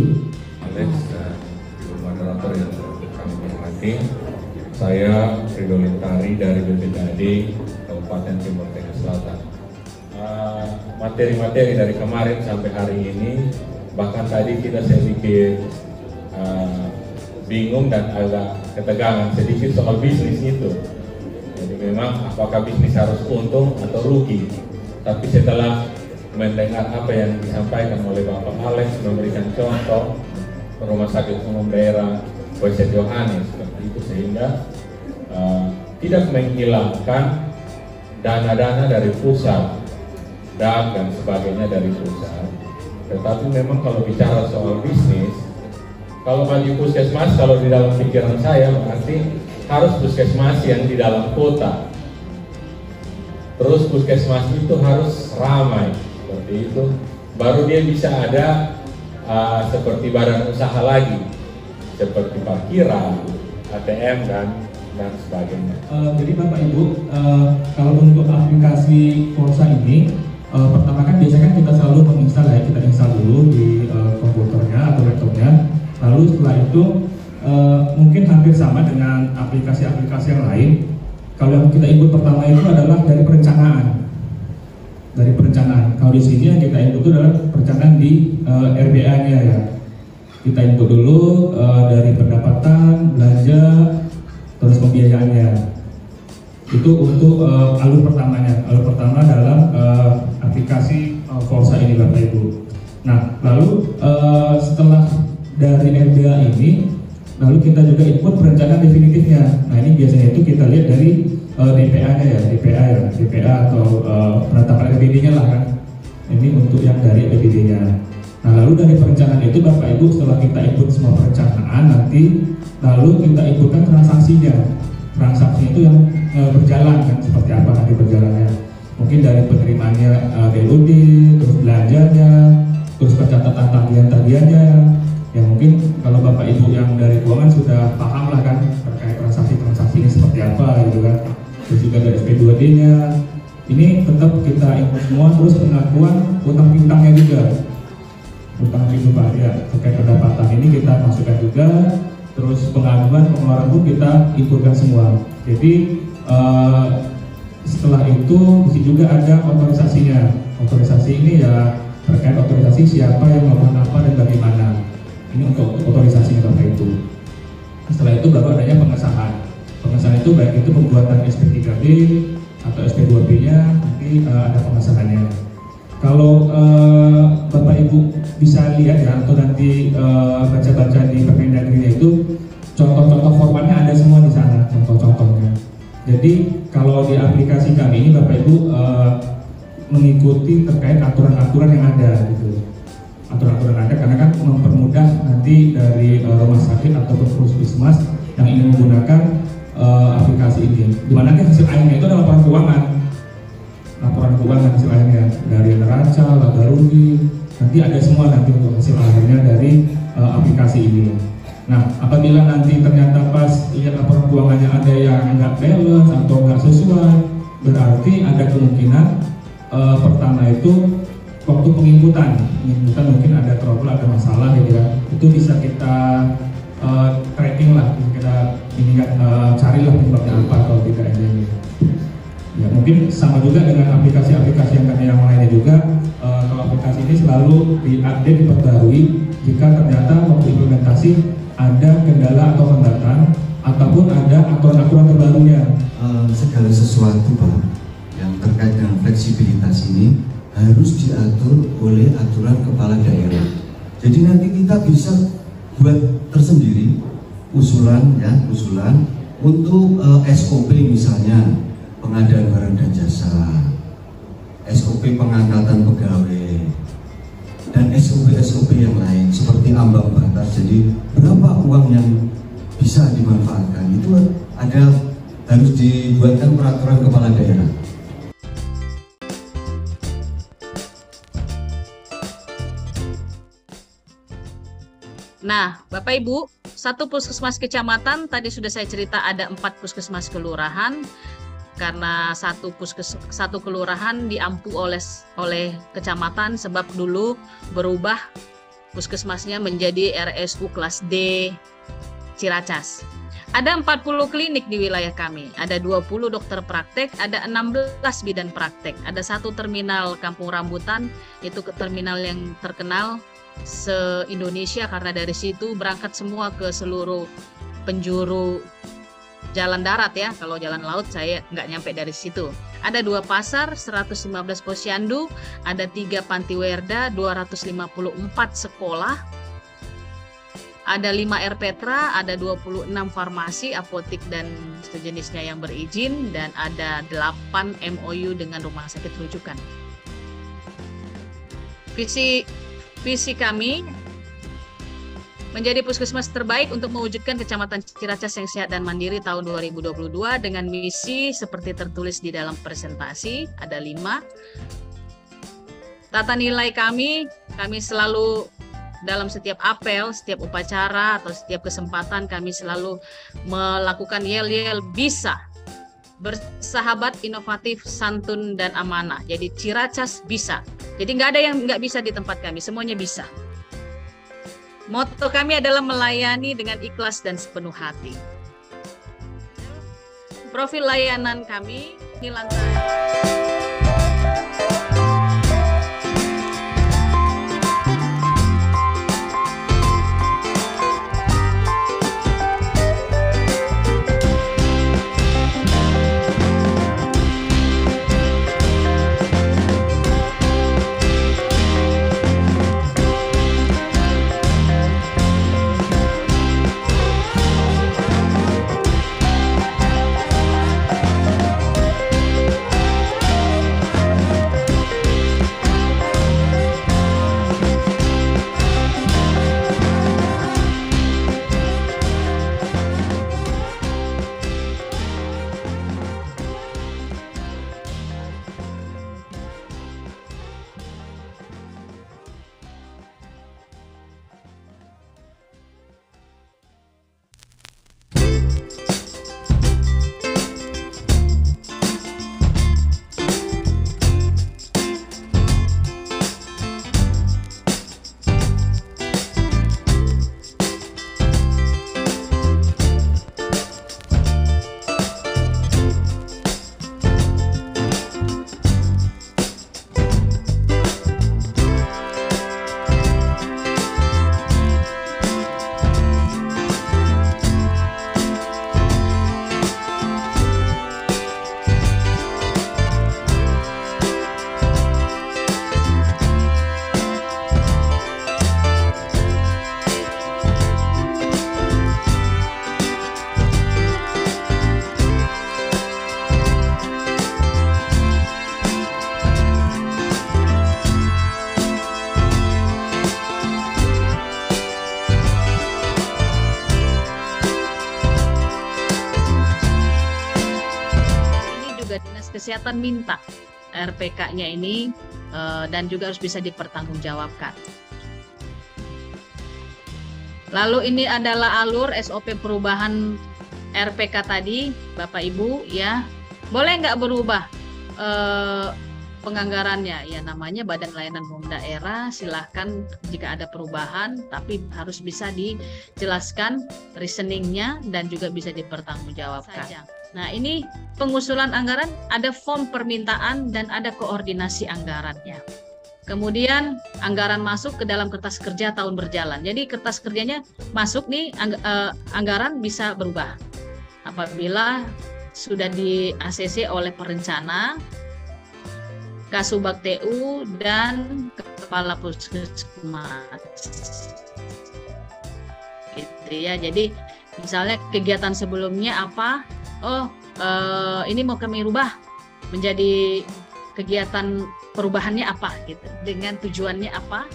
Alex dan ibu moderator yang kami hormati, saya Rido Lintari dari BPKD Kabupaten Timur Tengah Selatan. Materi-materi dari kemarin sampai hari ini, bahkan tadi saya pikir bingung dan agak ketegangan sedikit soal bisnis itu. Jadi memang apakah bisnis harus untung atau rugi? Tapi setelah mendengar apa yang disampaikan oleh Bapak Alex, memberikan contoh Rumah Sakit Umum Daerah Westet Yohanes seperti itu, sehingga tidak menghilangkan dana-dana dari pusat dan sebagainya dari pusat. Tetapi memang kalau bicara soal bisnis, kalau bagi puskesmas, kalau di dalam pikiran saya berarti harus puskesmas yang di dalam kota. Terus puskesmas itu harus ramai seperti itu, baru dia bisa ada seperti badan usaha lagi, seperti parkiran, ATM dan sebagainya. Jadi Bapak Ibu, kalau untuk aplikasi Forsa ini, pertama kan biasanya kan kita selalu menginstal ya, kita install dulu di komputernya atau laptopnya. Lalu setelah itu mungkin hampir sama dengan aplikasi-aplikasi yang lain. Kalau yang kita input pertama itu adalah dari perencanaan. Dari perencanaan. Kalau di sini yang kita input itu adalah perencanaan di RBA-nya ya. Kita input dulu dari pendapatan, belanja, terus pembiayaannya. Itu untuk alur pertamanya. Alur pertama dalam aplikasi Forsa ini Bapak Ibu. Nah, lalu setelah dari RBA ini, lalu kita juga input perencanaan definitifnya. Nah, ini biasanya itu kita lihat dari DPA-nya ya, DPA atau penetapan RBD-nya lah kan. Ini untuk yang dari RBD-nya. Nah, lalu dari perencanaan itu Bapak Ibu, setelah kita input semua perencanaan, nanti lalu kita inputkan transaksinya. Transaksi itu yang berjalan kan, seperti apa nanti berjalannya. Mungkin dari penerimaannya BUD, terus belanjanya, terus pencatatan tagihan-tagihannya. Ya mungkin kalau Bapak Ibu yang dari keuangan sudah paham lah kan terkait transaksi-transaksi ini seperti apa gitu kan. Terus juga dari SP2D-nya. Ini tetap kita input semua, terus pengakuan utang piutangnya juga. Utang piutang ya, terkait pendapatan ini kita masukkan juga. Terus pengaduan pengeluaran pun kita inputkan semua. Jadi setelah itu mesti juga ada otorisasinya. Otorisasi ini ya terkait otorisasi siapa yang melakukan apa dan bagaimana. Ini untuk otorisasinya Bapak Ibu. Setelah itu baru adanya pengesahan. Pengesahan itu baik itu pembuatan SP3B atau SP2B-nya nanti ada pengesahannya. Kalau Bapak Ibu bisa lihat ya, atau nanti baca-baca di Permendagri itu contoh-contoh formatnya ada semua di sana, contoh-contohnya. Jadi kalau di aplikasi kami ini Bapak Ibu mengikuti terkait aturan-aturan yang ada gitu. Aturan-aturan ada karena kan mempermudah nanti dari rumah sakit ataupun puskesmas yang ingin menggunakan aplikasi ini. Dimana kan hasil akhirnya itu adalah laporan keuangan. Laporan keuangan hasil akhirnya dari neraca, laba rugi, nanti ada semua nanti untuk hasil akhirnya dari aplikasi ini. Nah, apabila nanti ternyata pas lihat laporan keuangannya ada yang nggak balance atau nggak sesuai, berarti ada kemungkinan pertama itu waktu penginputan mungkin ada trouble, ada masalah gitu kan. Itu bisa kita tracking lah, kita ini carilah penyebabnya apa kalau tidak ada ini. Ya, mungkin sama juga dengan aplikasi-aplikasi yang lainnya juga. Kalau aplikasi ini selalu diupdate, diperbarui jika ternyata waktu implementasi ada kendala atau hambatan ataupun ada aturan-aturan terbarunya. Segala sesuatu Pak yang terkait dengan fleksibilitas ini harus diatur oleh aturan kepala daerah. Jadi nanti kita bisa buat tersendiri usulan untuk SOP misalnya pengadaan barang dan jasa, SOP pengangkatan pegawai, dan SOP-SOP yang lain seperti ambang batas. Jadi berapa uang yang bisa dimanfaatkan itu harus dibuatkan peraturan kepala daerah. Nah, Bapak Ibu, satu puskesmas kecamatan tadi sudah saya cerita ada 4 puskesmas kelurahan. Karena satu kelurahan diampu oleh kecamatan sebab dulu berubah puskesmasnya menjadi RSU kelas D Ciracas. Ada 40 klinik di wilayah kami, ada 20 dokter praktek, ada 16 bidan praktek, ada 1 terminal Kampung Rambutan, itu terminal yang terkenal se-Indonesia karena dari situ berangkat semua ke seluruh penjuru jalan darat ya, kalau jalan laut saya nggak nyampe dari situ. Ada 2 pasar, 115 posyandu, ada 3 panti werda, 254 sekolah, ada 5 RPtra, ada 26 farmasi, apotik dan sejenisnya yang berizin, dan ada 8 MOU dengan rumah sakit rujukan. Visi kami menjadi puskesmas terbaik untuk mewujudkan Kecamatan Ciracas yang sehat dan mandiri tahun 2022 dengan misi seperti tertulis di dalam presentasi, ada 5. Tata nilai kami selalu dalam setiap apel, setiap upacara, atau setiap kesempatan kami selalu melakukan yel-yel bisa, bersahabat, inovatif, santun, dan amanah. Jadi Ciracas bisa. Jadi nggak ada yang nggak bisa di tempat kami, semuanya bisa. Moto kami adalah melayani dengan ikhlas dan sepenuh hati. Profil layanan kami ini lantai. Kesehatan minta RPK-nya ini dan juga harus bisa dipertanggungjawabkan. Lalu ini adalah alur SOP perubahan RPK tadi, Bapak Ibu ya. Boleh nggak berubah penganggarannya? Ya namanya Badan Layanan Umum Daerah, silahkan jika ada perubahan, tapi harus bisa dijelaskan reasoningnya dan juga bisa dipertanggungjawabkan. Nah ini pengusulan anggaran, ada form permintaan dan ada koordinasi anggarannya. Kemudian anggaran masuk ke dalam kertas kerja tahun berjalan. Jadi kertas kerjanya masuk nih, anggaran bisa berubah. Apabila sudah di ACC oleh perencana, Kasubag TU, dan Kepala Puskesmas. Gitu ya, jadi misalnya kegiatan sebelumnya apa, ini mau kami rubah menjadi kegiatan perubahannya apa gitu, dengan tujuannya apa,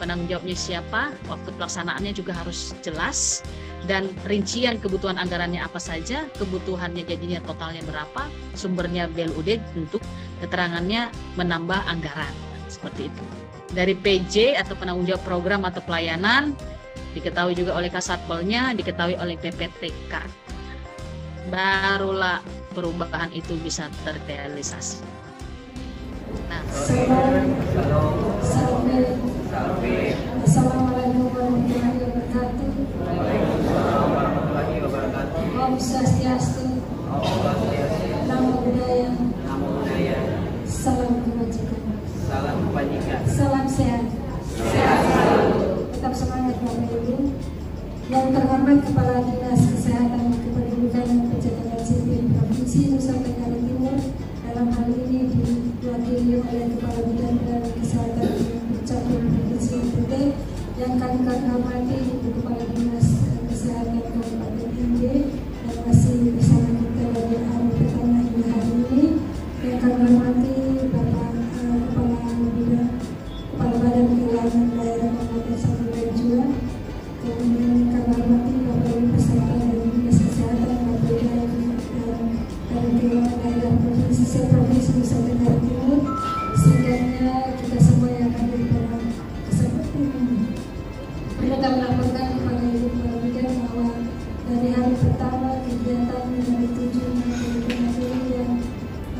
penanggung jawabnya siapa, waktu pelaksanaannya juga harus jelas, dan rincian kebutuhan anggarannya apa saja, kebutuhannya jadinya totalnya berapa, sumbernya BLUD untuk keterangannya menambah anggaran, seperti itu. Dari PJ atau penanggung jawab program atau pelayanan, diketahui juga oleh Kasatpolnya, diketahui oleh PPTK. Barulah perubahan itu bisa terrealisasi. Nah. Assalamualaikum warahmatullahi wabarakatuh. Om Swastiastu. Namo Buddhaya. Salam kebajikan. Salam sehat. Tetap semangat Bapak Ibu. Yang terhormat Kepala Dinas Kesehatan, Kependudukan dan Pencatatan Sipil Provinsi Nusa Tenggara Timur, dalam hal ini diwakili oleh Kepala Bidang Pelayanan Kesehatan Dukcapil Provinsi NTT, yang kami hormati Ibu Kepala Dinas Kesehatan Kabupaten NJ yang masih bersama kita pada hari pertama di hari ini, yang kami hormati Bapak Kepala Badan Keuangan Daerah Kabupaten Samosir Jua, kemudian kami hormati Bapak Ibu peserta dari Dinas Kesehatan Kabupaten dan Keuangan Daerah Provinsi Nusa Tenggara Timur, sehingga kita semua yang hadir pada kesempatan ini. Perlu kami laporkan kepada Ibu Kepala Bidang bahwa dari hari pertama kegiatan dari 7 materi yang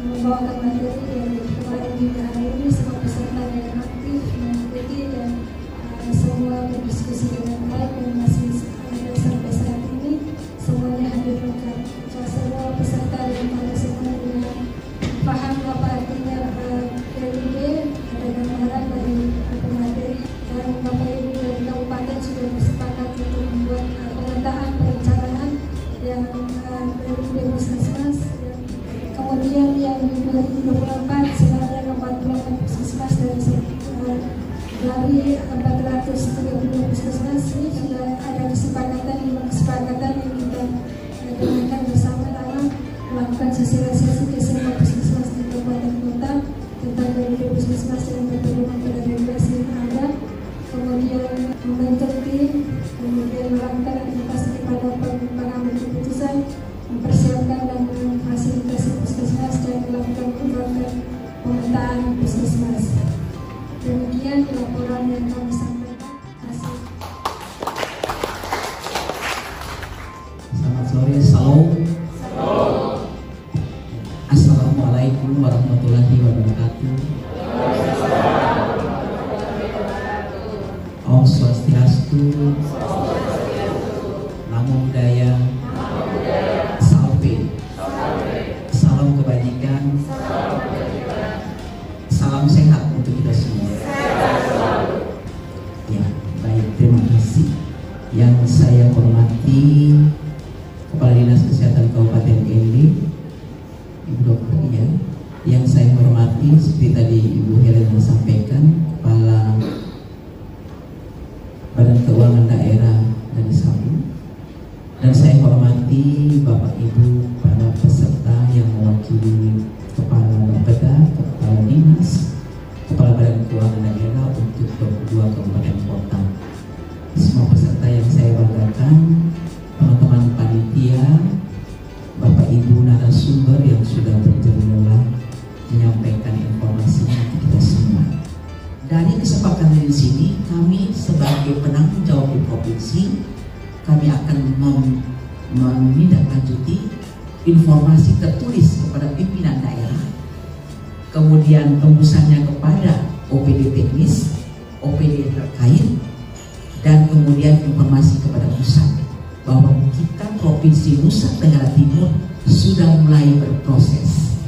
membawakan materi yang kemarin hingga hari ini, semua peserta yang aktif mengikuti dan semua berdiskusi dengan baik dan masih ada sampai saat ini semuanya hadir lengkap. Semua peserta dan para semua dengan paham apa artinya PLUD, ada gambaran dari pemateri, dan Bapak Ibu dari Kabupaten sudah bersepakat untuk membuat pemetaan perencanaan yang PLUD Puskesmas. Kemudian yang di 2024 sebenarnya 48 puskesmas dari 432 puskesmas ini sudah ada kesepakatan, 5 kesepakatan yang kita dengarkan bersama dalam melakukan sosialisasi ke semua puskesmas di kabupaten kota tentang dari puskesmas yang berpedoman pada regulasi yang ada, kemudian membentuk tim, kemudian melakukan advokasi kepada pengambil keputusan, mempersiapkan dan memfasilitasi puskesmas dan melakukan program pemetaan puskesmas. Demikian laporan yang kami sampaikan. Selamat sore, salam. Assalamualaikum warahmatullahi wabarakatuh. Om Swastiastu. Namo Buddhaya. Salam kebajikan. Salam sehat untuk kita semua. Ya, baik, terima kasih. Yang saya hormati Kepala Dinas Kesehatan Kabupaten ND, Ibu Dokter ya. Yang saya hormati seperti tadi Ibu Helen sampaikan, Kepala Badan Keuangan Daerah dan Sabu. Dan saya hormati Bapak Ibu para peserta yang mewakili Kepala Bapeda, Kepala Dinas, Kepala Badan Keuangan Daerah untuk 22 kabupaten kota. Semua peserta yang saya banggakan, teman-teman panitia, Bapak Ibu narasumber yang sudah berjaya menyampaikan informasinya ke kita semua. Dari kesepakatan di sini, kami sebagai penanggung jawab di provinsi, kami akan menindaklanjuti informasi tertulis kepada pimpinan daerah, kemudian tembusannya kepada OPD teknis, OPD terkait, dan kemudian informasi kepada pusat bahwa kita Provinsi Nusa Tenggara Timur sudah mulai berproses.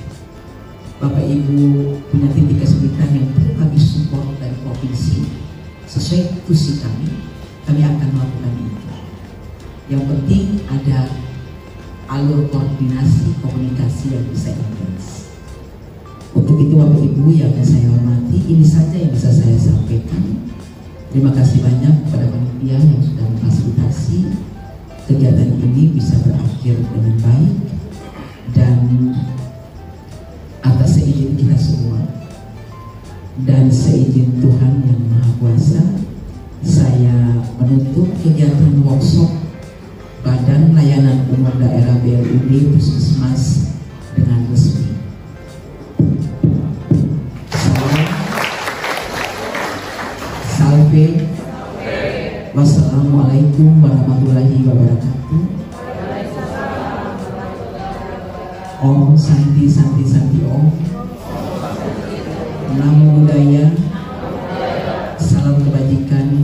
Bapak Ibu punya titik kesulitan yang perlu kami support dari provinsi sesuai tusi kami akan melakukan itu. Yang penting ada alur koordinasi komunikasi yang bisa intens. Untuk itu Bapak Ibu yang saya hormati, ini saja yang bisa saya sampaikan. Terima kasih banyak kepada panitia yang sudah memfasilitasi kegiatan ini bisa berakhir dengan baik, dan atas seizin kita semua dan seizin Tuhan yang Maha Kuasa, saya menutup kegiatan workshop Badan Layanan Umum Daerah BLUD Puskesmas dengan resmi. Salve. Wassalamualaikum warahmatullahi wabarakatuh. Om Santi Santi Santi Om. Namo Buddhaya. Salam kebajikan.